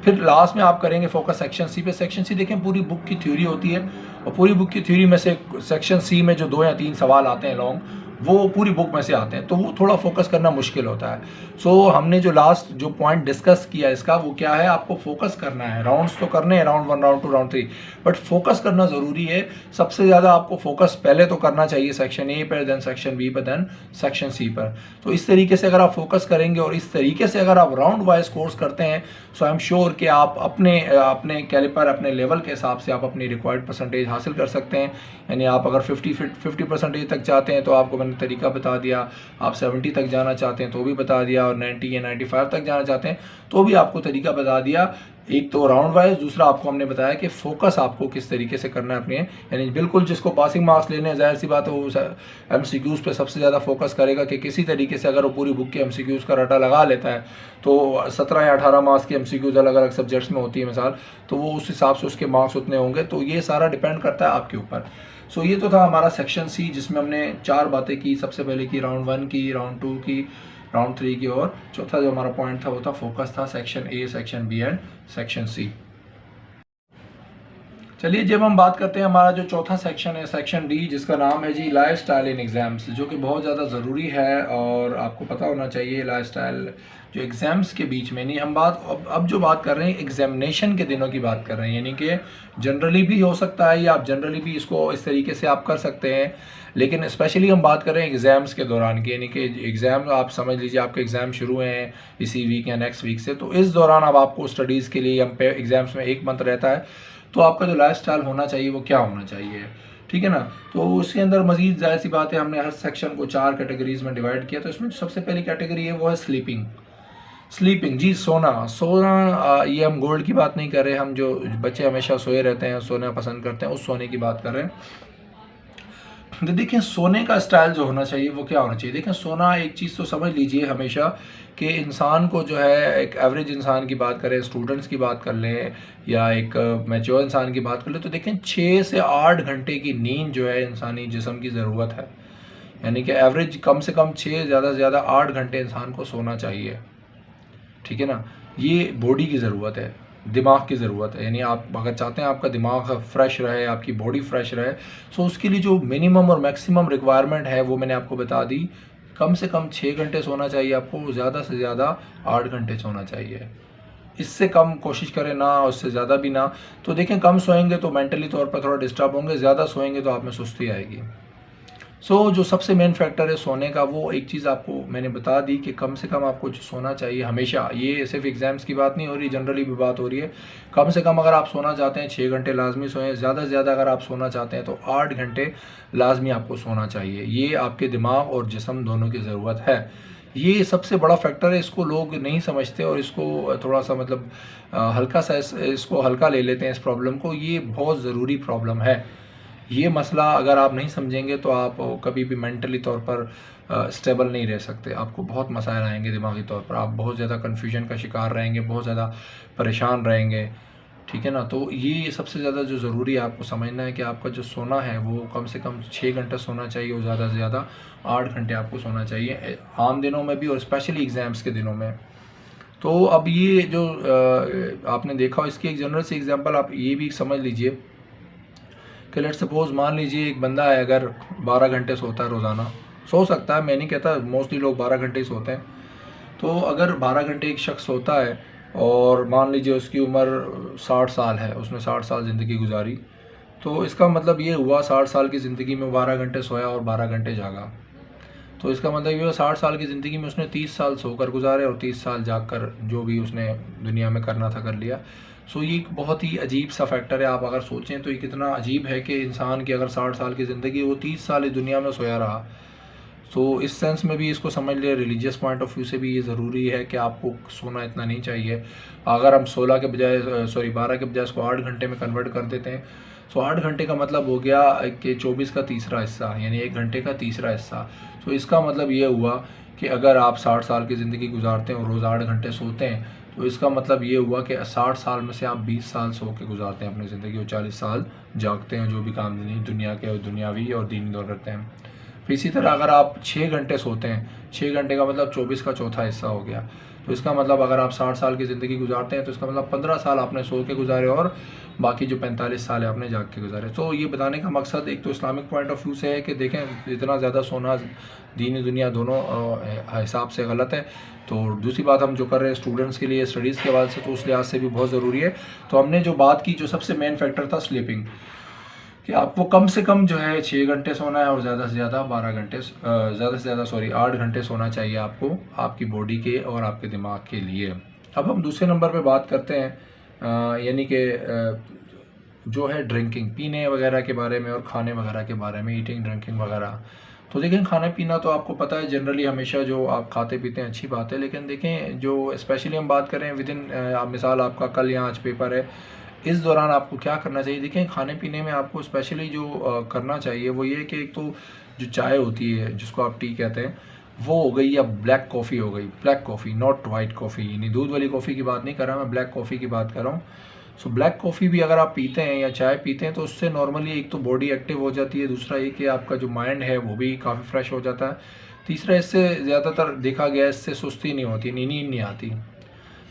फिर लास्ट में आप करेंगे फोकस सेक्शन सी पे। सेक्शन सी देखें पूरी बुक की थ्योरी होती है, और पूरी बुक की थ्योरी में से सेक्शन सी में जो 2 या 3 सवाल आते हैं लॉन्ग, वो पूरी बुक में से आते हैं, तो वो थोड़ा फोकस करना मुश्किल होता है। सो हमने जो लास्ट जो पॉइंट डिस्कस किया इसका, वो क्या है, आपको फोकस करना है। राउंड्स तो करने हैं, round 1, round 2, round 3, but focus करना ज़रूरी है। सबसे ज़्यादा आपको फोकस पहले तो करना चाहिए सेक्शन ए पर, देन सेक्शन बी पर, देन सेक्शन सी पर। तो इस तरीके से अगर आप फोकस करेंगे और इस तरीके से अगर आप राउंड वाइज कोर्स करते हैं, सो आई एम श्योर कि आप अपने कैलिपर, अपने लेवल के हिसाब से आप अपनी रिक्वायर्ड परसेंटेज हासिल कर सकते हैं। यानी आप अगर 50% तक चाहते हैं तो आपको मैंने तरीका बता दिया, आप 70 तक जाना चाहते हैं तो भी बता दिया, और 90 या 95 तक जाना चाहते हैं तो भी आपको तरीका बता दिया। एक तो राउंड वाइज, दूसरा आपको हमने बताया कि फोकस आपको किस तरीके से करना है अपने, यानी बिल्कुल जिसको पासिंग मार्क्स लेने हैं, जाहिर सी बात है वो एमसीक्यूज पे सबसे ज़्यादा फोकस करेगा कि किसी तरीके से अगर वो पूरी बुक के एमसीक्यूज का रटा लगा लेता है, तो 17 या 18 मार्क्स की एमसीक्यूज अलग अलग सब्जेक्ट्स में होती है मिसाल, तो वो उस हिसाब से उसके मार्क्स उतने होंगे। तो ये सारा डिपेंड करता है आपके ऊपर। सो ये तो था हमारा सेक्शन सी, जिसमें हमने 4 बातें की। सबसे पहले की राउंड 1 की, राउंड 2 की, राउंड 3 की, और चौथा जो हमारा पॉइंट था वो था फोकस था section A, section B and section C. चलिए जब हम बात करते हैं हमारा जो चौथा सेक्शन है, सेक्शन डी, जिसका नाम है जी लाइफ स्टाइल इन एग्ज़ाम्स, जो कि बहुत ज़्यादा ज़रूरी है और आपको पता होना चाहिए। लाइफ स्टाइल जो एग्ज़ाम्स के बीच में नहीं, हम बात अब जो बात कर रहे हैं एग्जामिनेशन के दिनों की बात कर रहे हैं, यानी कि जनरली भी हो सकता है या आप जनरली भी इसको इस तरीके से आप कर सकते हैं, लेकिन स्पेशली हम बात कर रहे हैं एग्ज़ाम्स के दौरान की, यानी कि एग्ज़ाम आप समझ लीजिए आपके एग्ज़ाम शुरू हैं इसी वीक या नेक्स्ट वीक से, तो इस दौरान अब आपको स्टडीज़ के लिए एग्ज़ाम्स में 1 मंथ रहता है, तो आपका जो लाइफ स्टाइल होना चाहिए वो क्या होना चाहिए, ठीक है ना। तो उसके अंदर मज़ीद जाहिर सी बात है हमने हर सेक्शन को 4 कैटेगरीज में डिवाइड किया। तो इसमें जो सबसे पहली कैटेगरी है वो है स्लीपिंग। स्लीपिंग जी, सोना ये हम गोल्ड की बात नहीं कर रहे, हम जो बच्चे हमेशा सोए रहते हैं, सोना पसंद करते हैं, उस सोने की बात कर रहे हैं। तो देखें सोने का स्टाइल जो होना चाहिए वो क्या होना चाहिए। देखें सोना, एक चीज़ तो समझ लीजिए हमेशा कि इंसान को जो है, एक एवरेज इंसान की बात करें, स्टूडेंट्स की बात कर लें या एक मैच्योर इंसान की बात कर लें, तो देखें 6 से 8 घंटे की नींद जो है इंसानी जिस्म की ज़रूरत है। यानी कि एवरेज कम से कम 6, ज़्यादा से ज़्यादा 8 घंटे इंसान को सोना चाहिए, ठीक है ना। ये बॉडी की ज़रूरत है, दिमाग की ज़रूरत है। यानी आप अगर चाहते हैं आपका दिमाग फ्रेश रहे, आपकी बॉडी फ्रेश रहे, सो उसके लिए जो मिनिमम और मैक्सिमम रिक्वायरमेंट है वो मैंने आपको बता दी। कम से कम 6 घंटे सोना चाहिए आपको, ज़्यादा से ज़्यादा 8 घंटे सोना चाहिए। इससे कम कोशिश करें ना, उससे ज़्यादा भी ना। तो देखें कम सोएंगे तो मेंटली तौर पर थोड़ा डिस्टर्ब होंगे, ज़्यादा सोएंगे तो आप में सुस्ती आएगी। जो सबसे मेन फैक्टर है सोने का, वो एक चीज़ आपको मैंने बता दी कि कम से कम आपको जो सोना चाहिए हमेशा, ये सिर्फ एग्ज़ाम्स की बात नहीं हो रही, जनरली भी बात हो रही है। कम से कम अगर आप सोना चाहते हैं 6 घंटे लाजमी सोएं, ज़्यादा से ज़्यादा अगर आप सोना चाहते हैं तो 8 घंटे लाजमी आपको सोना चाहिए। ये आपके दिमाग और जिस्म दोनों की ज़रूरत है। ये सबसे बड़ा फैक्टर है, इसको लोग नहीं समझते और इसको थोड़ा सा मतलब हल्का सा इसको हल्का ले लेते हैं इस प्रॉब्लम को। ये बहुत ज़रूरी प्रॉब्लम है। ये मसला अगर आप नहीं समझेंगे तो आप कभी भी मेंटली तौर पर स्टेबल नहीं रह सकते। आपको बहुत मसाइल आएंगे दिमागी तौर पर, आप बहुत ज़्यादा कन्फ्यूजन का शिकार रहेंगे, बहुत ज़्यादा परेशान रहेंगे। ठीक है ना। तो ये सबसे ज़्यादा जो ज़रूरी है आपको समझना है कि आपका जो सोना है वो कम से कम 6 घंटे सोना चाहिए और ज़्यादा से ज़्यादा 8 घंटे आपको सोना चाहिए आम दिनों में भी और स्पेशली एग्ज़ाम्स के दिनों में। तो अब ये जो आपने देखा हो, इसकी एक जनरल सी एग्जांपल आप ये भी समझ लीजिए कि लेट्स सपोज मान लीजिए एक बंदा है अगर 12 घंटे सोता है रोज़ाना, सो सकता है, मैं नहीं कहता, मोस्टली लोग 12 घंटे ही सोते हैं। तो अगर 12 घंटे एक शख्स सोता है और मान लीजिए उसकी उम्र 60 साल है, उसने 60 साल ज़िंदगी गुजारी, तो इसका मतलब ये हुआ 60 साल की ज़िंदगी में 12 घंटे सोया और 12 घंटे जागा। तो इसका मतलब ये हुआ 60 साल की ज़िंदगी में उसने 30 साल सोकर गुजारे और 30 साल जागकर जो भी उसने दुनिया में करना था कर लिया। सो ये एक बहुत ही अजीब सा फैक्टर है। आप अगर सोचें तो ये कितना अजीब है कि इंसान की अगर 60 साल की ज़िंदगी वो 30 साल इस दुनिया में सोया रहा। तो इस सेंस में भी इसको समझ लिया, रिलीजियस पॉइंट ऑफ व्यू से भी ये ज़रूरी है कि आपको सोना इतना नहीं चाहिए। अगर हम 16 के बजाय 12 के बजाय इसको 8 घंटे में कन्वर्ट कर देते हैं, तो 8 घंटे का मतलब हो गया कि 24 का तीसरा हिस्सा, यानी 1 घंटे का तीसरा हिस्सा। तो इसका मतलब ये हुआ कि अगर आप 60 साल की ज़िंदगी गुजारते हैं और रोज़ 8 घंटे सोते हैं, तो इसका मतलब ये हुआ कि 60 साल में से आप 20 साल सो के गुजारते हैं अपनी ज़िंदगी और 40 साल जागते हैं, जो भी काम दुनिया के और दुनियावी और दीनी दौर करते हैं। फिर इसी तरह अगर आप 6 घंटे सोते हैं, 6 घंटे का मतलब 24 का चौथा हिस्सा हो गया। तो इसका मतलब अगर आप 60 साल की ज़िंदगी गुजारते हैं तो इसका मतलब 15 साल आपने सो के गुजारे और बाकी जो 45 साल है आपने जाग के गुजारे। तो ये बताने का मकसद एक तो इस्लामिक पॉइंट ऑफ व्यू से है कि देखें इतना ज़्यादा सोना दीनी दुनिया दोनों हिसाब से गलत है। तो दूसरी बात हम जो कर रहे हैं स्टूडेंट्स के लिए स्टडीज़ के हवाले से, तो उस लिहाज से भी बहुत ज़रूरी है। तो हमने जो बात की, जो सबसे मेन फैक्टर था स्लीपिंग, कि आपको कम से कम जो है 6 घंटे सोना है और ज़्यादा से ज़्यादा 8 घंटे सोना चाहिए आपको, आपकी बॉडी के और आपके दिमाग के लिए। अब हम दूसरे नंबर पे बात करते हैं यानी कि जो है ड्रिंकिंग, पीने वगैरह के बारे में और खाने वगैरह के बारे में, ईटिंग ड्रिंकिंग वगैरह। तो देखें खाना पीना तो आपको पता है जनरली हमेशा जो आप खाते पीते हैं अच्छी बात है, लेकिन देखें जो स्पेशली हम बात करें विद इन मिसाल आपका कल या आज पेपर है, इस दौरान आपको क्या करना चाहिए। देखें खाने पीने में आपको स्पेशली जो करना चाहिए वो ये कि एक तो जो चाय होती है जिसको आप टी कहते हैं वो हो गई, या ब्लैक कॉफ़ी हो गई, black coffee not white coffee, यानी दूध वाली कॉफ़ी की बात नहीं कर रहा मैं, ब्लैक कॉफ़ी की बात कर रहा हूँ। सो ब्लैक कॉफ़ी भी अगर आप पीते हैं या चाय पीते हैं तो उससे नॉर्मली एक तो बॉडी एक्टिव हो जाती है, दूसरा ये कि आपका जो माइंड है वो भी काफ़ी फ्रेश हो जाता है, तीसरा इससे ज़्यादातर देखा गया इससे सुस्ती नहीं होती, नींद नहीं आती।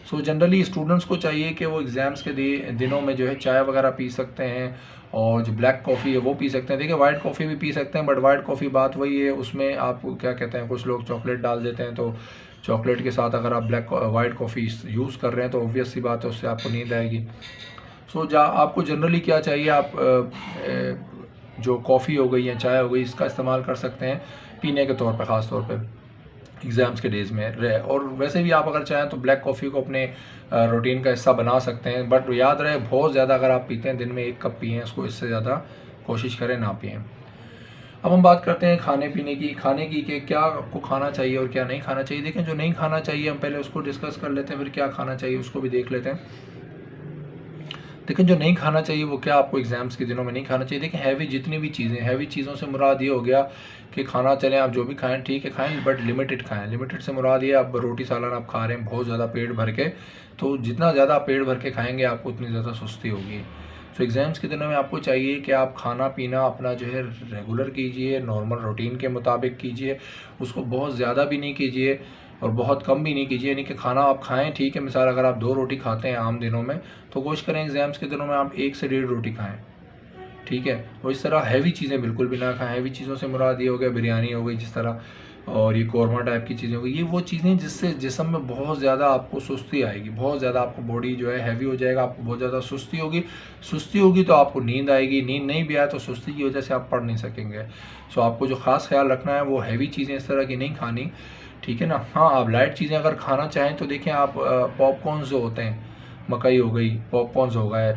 सो जनरली स्टूडेंट्स को चाहिए कि वो एग्ज़ाम्स के दिनों में जो है चाय वगैरह पी सकते हैं और जो ब्लैक कॉफ़ी है वो पी सकते हैं। देखिए वाइट कॉफ़ी भी पी सकते हैं, बट वाइट कॉफ़ी बात वही है, उसमें आप क्या कहते हैं, कुछ लोग चॉकलेट डाल देते हैं, तो चॉकलेट के साथ अगर आप वाइट कॉफ़ी यूज़ कर रहे हैं तो ऑब्वियस सी बात है उससे आपको नींद आएगी। सो आपको जनरली क्या चाहिए, आप जो कॉफ़ी हो गई या चाय हो गई इसका इस्तेमाल कर सकते हैं पीने के तौर पर, ख़ास तौर पर एग्ज़ाम्स के डेज़ में रहे। और वैसे भी आप अगर चाहें तो ब्लैक कॉफ़ी को अपने रूटीन का हिस्सा बना सकते हैं, बट याद रहे बहुत ज़्यादा अगर आप पीते हैं, दिन में 1 कप पिएँ, इसको इससे ज़्यादा कोशिश करें ना पिएँ। अब हम बात करते हैं खाने पीने की, खाने की कि क्या आपको खाना चाहिए और क्या नहीं खाना चाहिए। देखें जो नहीं खाना चाहिए हम पहले उसको डिस्कस कर लेते हैं, फिर क्या खाना चाहिए उसको भी देख लेते हैं। लेकिन जो नहीं खाना चाहिए वो क्या आपको एग्ज़ाम्स के दिनों में नहीं खाना चाहिए। देखिए हैवी जितनी भी चीज़ें, हैवी चीज़ों से मुराद ये हो गया कि खाना चलें आप जो भी खाएं ठीक है खाएं, बट लिमिटेड खाएं। लिमिटेड से मुराद ये आप रोटी सालन आप खा रहे हैं बहुत ज़्यादा पेट भर के, तो जितना ज़्यादा आप पेट भर के खाएंगे आपको उतनी ज़्यादा सुस्ती होगी। तो एग्ज़ाम्स के दिनों में आपको चाहिए कि आप खाना पीना अपना जो है रेगुलर कीजिए, नॉर्मल रूटीन के मुताबिक कीजिए, उसको बहुत ज़्यादा भी नहीं कीजिए और बहुत कम भी नहीं कीजिए। यानी कि खाना आप खाएं ठीक है, मिसाल अगर आप 2 रोटी खाते हैं आम दिनों में तो कोशिश करें एग्ज़ाम्स के दिनों में आप 1 से 1.5 रोटी खाएं, ठीक है। और इस तरह हैवी चीज़ें बिल्कुल भी ना खाएं। हैवी चीज़ों से मुराद ये हो गया बिरयानी हो गई जिस तरह, और ये कौरमा टाइप की चीज़ें हो गई, ये वो चीज़ें जिससे जिस्म में बहुत ज़्यादा आपको सुस्ती आएगी, बहुत ज़्यादा आपको बॉडी जो है हैवी हो जाएगा, आपको बहुत ज़्यादा सुस्ती होगी। सुस्ती होगी तो आपको नींद आएगी, नींद नहीं भी आए तो सुस्ती की वजह से आप पढ़ नहीं सकेंगे। सो आपको जो ख़ास ख्याल रखना है वो हैवी चीज़ें इस तरह की नहीं खानी, ठीक है ना। हाँ आप लाइट चीज़ें अगर खाना चाहें तो देखें आप पॉपकॉर्न्स जो होते हैं, मकई हो गई, पॉपकॉर्न्स हो गए,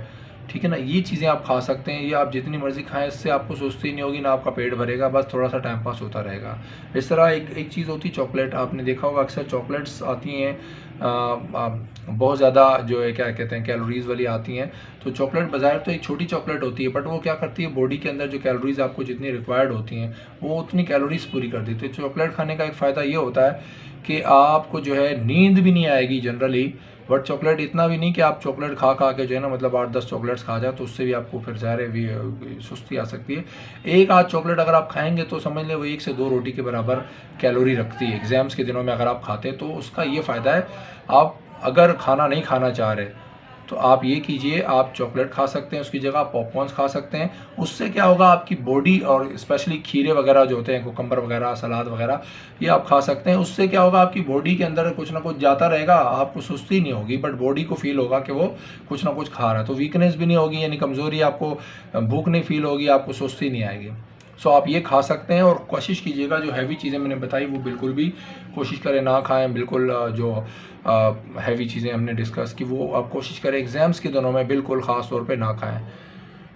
ठीक है ना, ये चीज़ें आप खा सकते हैं। ये आप जितनी मर्ज़ी खाएं, इससे आपको सुस्ती नहीं होगी ना आपका पेट भरेगा, बस थोड़ा सा टाइम पास होता रहेगा। इस तरह एक चीज़ होती है चॉकलेट, आपने देखा होगा अक्सर चॉकलेट्स आती हैं बहुत ज़्यादा जो है क्या कहते हैं कैलोरीज़ वाली आती हैं। तो चॉकलेट बज़ाहिर तो एक छोटी चॉकलेट होती है, बट वो क्या करती है बॉडी के अंदर जो कैलोरीज़ आपको जितनी रिक्वायर्ड होती हैं वो उतनी कैलोरीज़ पूरी कर देती है। तो चॉकलेट खाने का एक फ़ायदा ये होता है कि आपको जो है नींद भी नहीं आएगी जनरली, बट चॉकलेट इतना भी नहीं कि आप चॉकलेट खा खा के जो है ना मतलब 8-10 चॉकलेट्स खा जाए, तो उससे भी आपको फिर ज़ाहिर भी सुस्ती आ सकती है। एक आध चॉकलेट अगर आप खाएंगे तो समझ लें वो 1 से 2 रोटी के बराबर कैलोरी रखती है। एग्ज़ाम्स के दिनों में अगर आप खाते तो उसका ये फ़ायदा है, आप अगर खाना नहीं खाना चाह रहे तो आप ये कीजिए, आप चॉकलेट खा सकते हैं, उसकी जगह आप पॉपकॉर्न्स खा सकते हैं। उससे क्या होगा, आपकी बॉडी और स्पेशली खीरे वगैरह जो होते हैं, कुकम्बर वगैरह, सलाद वगैरह, ये आप खा सकते हैं। उससे क्या होगा, आपकी बॉडी के अंदर कुछ ना कुछ जाता रहेगा, आपको सुस्ती नहीं होगी, बट बॉडी को फील होगा कि वो कुछ ना कुछ खा रहा है। तो वीकनेस भी नहीं होगी, यानी कमज़ोरी, आपको भूख नहीं फील होगी, आपको सुस्ती नहीं आएगी। सो आप ये खा सकते हैं। और कोशिश कीजिएगा जो हैवी चीज़ें मैंने बताई वो बिल्कुल भी कोशिश करें ना खाएं। बिल्कुल जो हैवी चीज़ें हमने डिस्कस की वो आप कोशिश करें एग्ज़ाम्स के दिनों में बिल्कुल ख़ास तौर पे ना खाएं,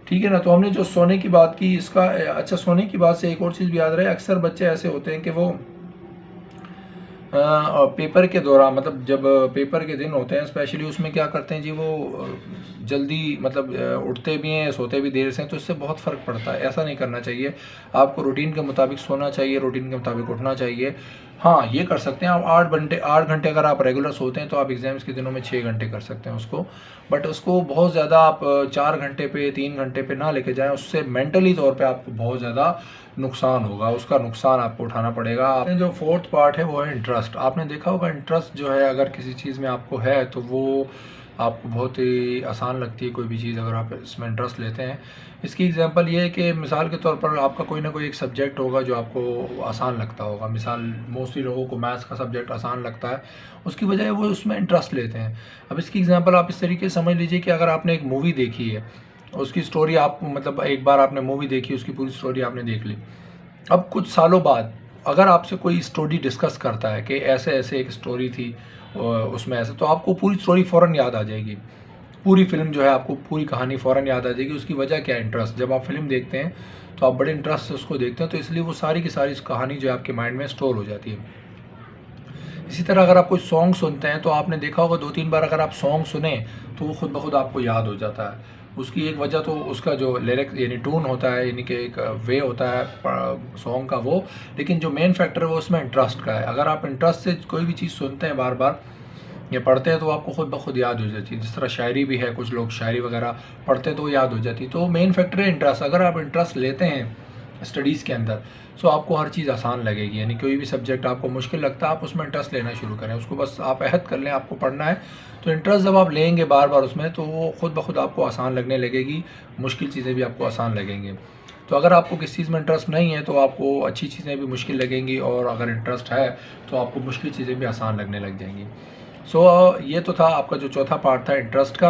ठीक है ना। तो हमने जो सोने की बात की, इसका अच्छा, सोने की बात से एक और चीज़ भी याद रहे, अक्सर बच्चे ऐसे होते हैं कि वो पेपर के दौरान, मतलब जब पेपर के दिन होते हैं स्पेशली, उसमें क्या करते हैं जी, वो जल्दी मतलब उठते भी हैं, सोते भी देर से, तो इससे बहुत फ़र्क पड़ता है। ऐसा नहीं करना चाहिए, आपको रूटीन के मुताबिक सोना चाहिए, रूटीन के मुताबिक उठना चाहिए। हाँ, ये कर सकते हैं आप 8 घंटे अगर आप रेगुलर सोते हैं तो आप एग्ज़ाम्स के दिनों में 6 घंटे कर सकते हैं उसको, बट उसको बहुत ज़्यादा आप 4 घंटे पे, 3 घंटे पे ना लेके जाएँ, उससे मेंटली तौर पे आपको बहुत ज़्यादा नुकसान होगा, उसका नुकसान आपको उठाना पड़ेगा। आपने जो फोर्थ पार्ट है वो है इंटरेस्ट। आपने देखा होगा इंटरेस्ट जो है, अगर किसी चीज़ में आपको है तो वो आपको बहुत ही आसान लगती है कोई भी चीज़, अगर आप इसमें इंटरेस्ट लेते हैं। इसकी एग्जांपल ये है कि मिसाल के तौर पर आपका कोई ना कोई एक सब्जेक्ट होगा जो आपको आसान लगता होगा। मिसाल मोस्टली लोगों को मैथ्स का सब्जेक्ट आसान लगता है, उसकी वजह वो उसमें इंटरेस्ट लेते हैं। अब इसकी एग्जांपल आप इस तरीके से समझ लीजिए कि अगर आपने एक मूवी देखी है, उसकी स्टोरी आप मतलब एक बार आपने मूवी देखी, उसकी पूरी स्टोरी आपने देख ली। अब कुछ सालों बाद अगर आपसे कोई स्टोरी डिस्कस करता है कि ऐसे ऐसे एक स्टोरी थी उसमें ऐसे, तो आपको पूरी स्टोरी फ़ौरन याद आ जाएगी, पूरी फिल्म जो है आपको पूरी कहानी फ़ौरन याद आ जाएगी। उसकी वजह क्या है, इंटरेस्ट। जब आप फिल्म देखते हैं तो आप बड़े इंटरेस्ट से उसको देखते हैं, तो इसलिए वो सारी की सारी कहानी जो है आपके माइंड में स्टोर हो जाती है। इसी तरह अगर आप कोई सॉन्ग सुनते हैं तो आपने देखा होगा 2-3 बार अगर आप सॉन्ग सुने तो वो खुद ब खुद आपको याद हो जाता है। उसकी एक वजह तो उसका जो लिरिक्स यानी टून होता है, यानी कि एक वे होता है सॉन्ग का वो, लेकिन जो मेन फैक्टर है वो उसमें इंटरेस्ट का है। अगर आप इंटरेस्ट से कोई भी चीज़ सुनते हैं बार बार या पढ़ते हैं तो आपको खुद ब खुद याद हो जाती है। जिस तरह शायरी भी है, कुछ लोग शायरी वगैरह पढ़ते हैं तो याद हो जाती है। तो मेन फैक्टर है इंटरेस्ट। अगर आप इंटरेस्ट लेते हैं स्टडीज़ के अंदर सो आपको हर चीज़ आसान लगेगी, यानी कोई भी सब्जेक्ट आपको मुश्किल लगता है आप उसमें इंटरेस्ट लेना शुरू करें। उसको बस आप अहद कर लें आपको पढ़ना है, तो इंटरेस्ट जब आप लेंगे बार बार उसमें तो वो खुद ब खुद आपको आसान लगने लगेगी, मुश्किल चीज़ें भी आपको आसान लगेंगी। तो अगर आपको किसी चीज़ में इंटरेस्ट नहीं है तो आपको अच्छी चीज़ें भी मुश्किल लगेंगी, और अगर इंटरेस्ट है तो आपको मुश्किल चीज़ें भी आसान लगने लग जाएंगी। सो ये तो था आपका जो चौथा पार्ट था इंटरेस्ट का।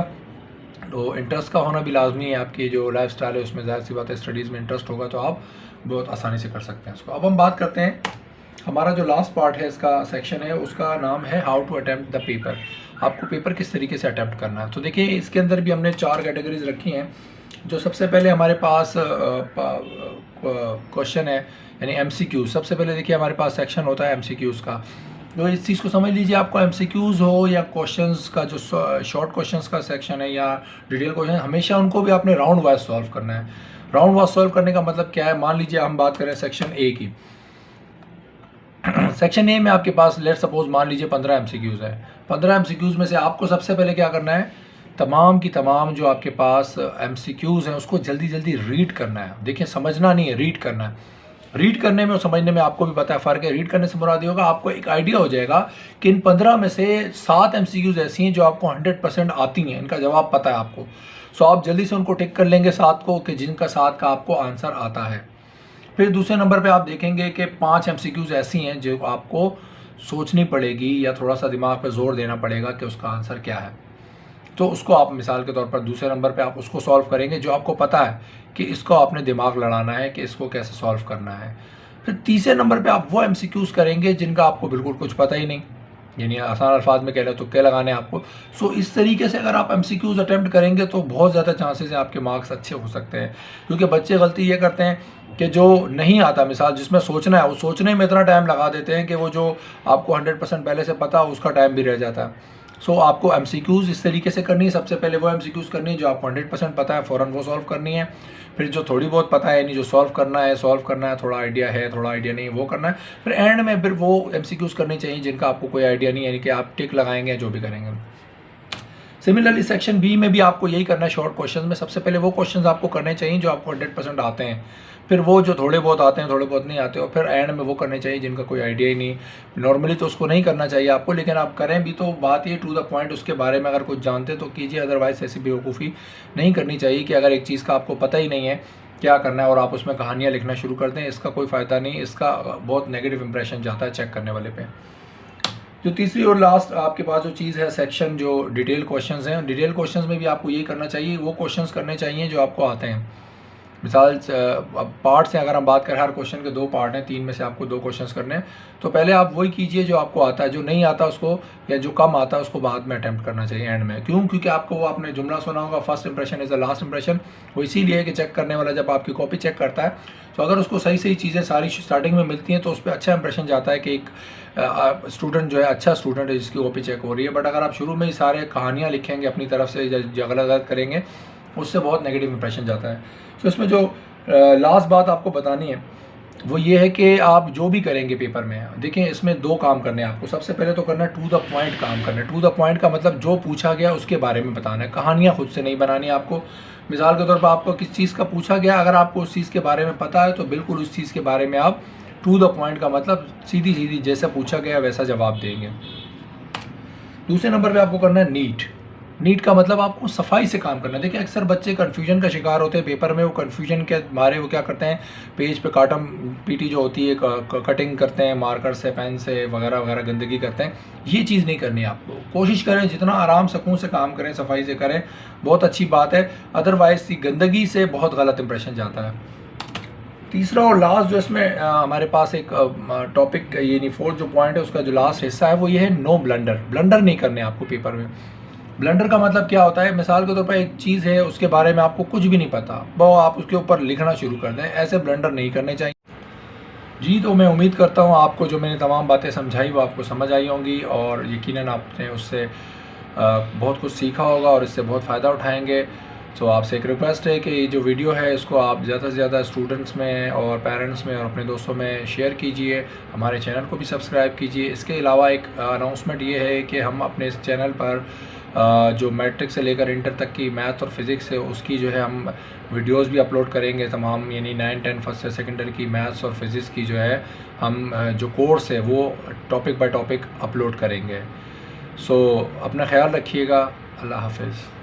तो इंटरेस्ट का होना भी लाजमी है, आपकी जो लाइफ स्टाइल है उसमें ज़ाहिर सी बात है स्टडीज़ में इंटरेस्ट होगा तो आप बहुत आसानी से कर सकते हैं इसको। अब हम बात करते हैं, हमारा जो लास्ट पार्ट है इसका सेक्शन है उसका नाम है how to attempt the paper. आपको पेपर किस तरीके से अटैम्प्ट करना है। तो देखिए इसके अंदर भी हमने 4 कैटेगरीज रखी हैं। जो सबसे पहले हमारे पास क्वेश्चन है यानी MCQ। सबसे पहले देखिए हमारे पास सेक्शन होता है MCQs का। तो इस चीज़ को समझ लीजिए, आपको MCQs हो या क्वेश्चंस का जो शॉर्ट क्वेश्चंस का सेक्शन है या डिटेल क्वेश्चन, हमेशा उनको भी आपने राउंड वाइज सॉल्व करना है। राउंड वाइज सॉल्व करने का मतलब क्या है, मान लीजिए हम बात करें सेक्शन A की। सेक्शन A में आपके पास लेट सपोज मान लीजिए 15 MCQs है। 15 MCQs में से आपको सबसे पहले क्या करना है, तमाम की तमाम जो आपके पास MCQs हैं उसको जल्दी जल्दी रीड करना है। देखिए समझना नहीं है, रीड करना है। रीड करने में और समझने में आपको भी पता है फ़र्क है। रीड करने से मुराद ये होगा आपको एक आइडिया हो जाएगा कि इन 15 में से 7 MCQs ऐसी हैं जो आपको 100% आती हैं, इनका जवाब पता है आपको। सो आप जल्दी से उनको टिक कर लेंगे 7 को कि जिनका 7 का आपको आंसर आता है। फिर दूसरे नंबर पे आप देखेंगे कि 5 MCQs ऐसी हैं जो आपको सोचनी पड़ेगी या थोड़ा सा दिमाग पे जोर देना पड़ेगा कि उसका आंसर क्या है। तो उसको आप मिसाल के तौर पर दूसरे नंबर पे आप उसको सॉल्व करेंगे जो आपको पता है कि इसको आपने दिमाग लड़ाना है कि इसको कैसे सॉल्व करना है। फिर तीसरे नंबर पे आप वो MCQs करेंगे जिनका आपको बिल्कुल कुछ पता ही नहीं, यानी आसान अल्फाज में कह लें तो क्या लगाने आपको। सो इस तरीके से अगर आप MCQs अटैम्प्ट करेंगे तो बहुत ज़्यादा चांसेस हैं आपके मार्क्स अच्छे हो सकते हैं। क्योंकि बच्चे गलती ये करते हैं कि जो नहीं आता, मिसाल जिसमें सोचना है वो सोचने में इतना टाइम लगा देते हैं कि वो जो आपको 100% पहले से पता उसका टाइम भी रह जाता है। सो आपको MCQs इस तरीके से करनी है। सबसे पहले वो MCQs करनी है जो आपको 100% पता है, फ़ौरन वो सॉल्व करनी है। फिर जो थोड़ी बहुत पता है यानी जो सॉल्व करना है, थोड़ा आइडिया है थोड़ा आइडिया नहीं, वो करना है। फिर एंड में फिर वो MCQs करनी चाहिए जिनका आपको कोई आइडिया नहीं, यानी कि आप टिक लगाएंगे जो भी करेंगे। सिमिलरली सेक्शन बी में भी आपको यही करना है। शॉर्ट क्वेश्चन में सबसे पहले वो क्वेश्चंस आपको करने चाहिए जो आपको 100% आते हैं, फिर वो जो थोड़े बहुत आते हैं, थोड़े बहुत नहीं आते, और फिर एंड में वो करने चाहिए जिनका कोई आइडिया ही नहीं। नॉर्मली तो उसको नहीं करना चाहिए आपको, लेकिन आप करें भी तो बात ये टू द पॉइंट, उसके बारे में अगर कुछ जानते तो कीजिए, अदरवाइज ऐसी बेवकूफ़ी नहीं करनी चाहिए कि अगर एक चीज़ का आपको पता ही नहीं है क्या करना है और आप उसमें कहानियाँ लिखना शुरू कर दें। इसका कोई फ़ायदा नहीं, इसका बहुत नेगेटिव इंप्रेशन जाता है चेक करने वाले पे। जो तीसरी और लास्ट आपके पास जो चीज़ है सेक्शन जो डिटेल क्वेश्चंस हैं, डिटेल क्वेश्चंस में भी आपको यही करना चाहिए, वो क्वेश्चंस करने चाहिए जो आपको आते हैं। मिसाल पार्ट से अगर हम बात करें, हर क्वेश्चन के 2 पार्ट हैं, 3 में से आपको 2 क्वेश्चंस करने हैं, तो पहले आप वही कीजिए जो आपको आता है, जो नहीं आता उसको या जो कम आता है उसको बाद में अटैम्प्ट करना चाहिए एंड में। क्यों? क्योंकि आपको वो आपने जुमला सुना होगा, first impression is the last impression. वो इसीलिए कि चेक करने वाला जब आपकी कॉपी चेक करता है तो अगर उसको सही सही चीज़ें सारी स्टार्टिंग में मिलती हैं तो उस पर अच्छा इंप्रेशन जाता है कि एक स्टूडेंट जो है अच्छा स्टूडेंट है जिसकी कॉपी चेक हो रही है। बट अगर आप शुरू में ही सारे कहानियाँ लिखेंगे अपनी तरफ से, जो गलत गलत करेंगे, उससे बहुत नेगेटिव इंप्रेशन जाता है। तो इसमें जो लास्ट बात आपको बतानी है वो ये है कि आप जो भी करेंगे पेपर में, देखिए इसमें 2 काम करने हैं आपको। सबसे पहले तो करना है टू द पॉइंट काम करना है। टू द पॉइंट का मतलब जो पूछा गया उसके बारे में बताना है, कहानियाँ खुद से नहीं बनानी है आपको। मिसाल के तौर पर आपको किस चीज़ का पूछा गया, अगर आपको उस चीज़ के बारे में पता है तो बिल्कुल उस चीज़ के बारे में आप टू द पॉइंट का मतलब सीधी सीधी जैसा पूछा गया वैसा जवाब देंगे। दूसरे नंबर पे आपको करना है नीट। नीट का मतलब आपको सफाई से काम करना है। देखिए अक्सर बच्चे कन्फ्यूजन का शिकार होते हैं पेपर में, वो कन्फ्यूजन के मारे वो क्या करते हैं, पेज पे काटम पीटी जो होती है कटिंग करते हैं मार्कर से, पेन से वगैरह वगैरह, गंदगी करते हैं। ये चीज़ नहीं करनी है आपको। कोशिश करें जितना आराम सुकून से काम करें, सफाई से करें, बहुत अच्छी बात है। अदरवाइज गंदगी से बहुत गलत इंप्रेशन जाता है। तीसरा और लास्ट जो इसमें हमारे पास एक टॉपिक, ये नहीं, फोर्थ जो पॉइंट है उसका जो लास्ट हिस्सा है वो ये है नो ब्लंडर। ब्लंडर नहीं करने आपको पेपर में। ब्लंडर का मतलब क्या होता है, मिसाल के तौर पर एक चीज़ है उसके बारे में आपको कुछ भी नहीं पता, वो आप उसके ऊपर लिखना शुरू कर दें, ऐसे ब्लंडर नहीं करने चाहिए। जी, तो मैं उम्मीद करता हूँ आपको जो मैंने तमाम बातें समझाई वो आपको समझ आई होंगी और यकीनन आपने उससे बहुत कुछ सीखा होगा और इससे बहुत फ़ायदा उठाएंगे। तो आपसे एक रिक्वेस्ट है कि ये जो वीडियो है इसको आप ज़्यादा से ज़्यादा स्टूडेंट्स में और पेरेंट्स में और अपने दोस्तों में शेयर कीजिए। हमारे चैनल को भी सब्सक्राइब कीजिए। इसके अलावा एक अनाउंसमेंट ये है कि हम अपने इस चैनल पर जो मैट्रिक से लेकर इंटर तक की मैथ और फिज़िक्स है उसकी जो है हम वीडियोस भी अपलोड करेंगे तमाम, यानी 9, 10 फर्स्ट या सेकेंडरी की मैथ्स और फिज़िक्स की जो है हम जो कोर्स है वो टॉपिक बाय टॉपिक अपलोड करेंगे। सो अपना ख्याल रखिएगा। अल्लाह हाफ़िज़।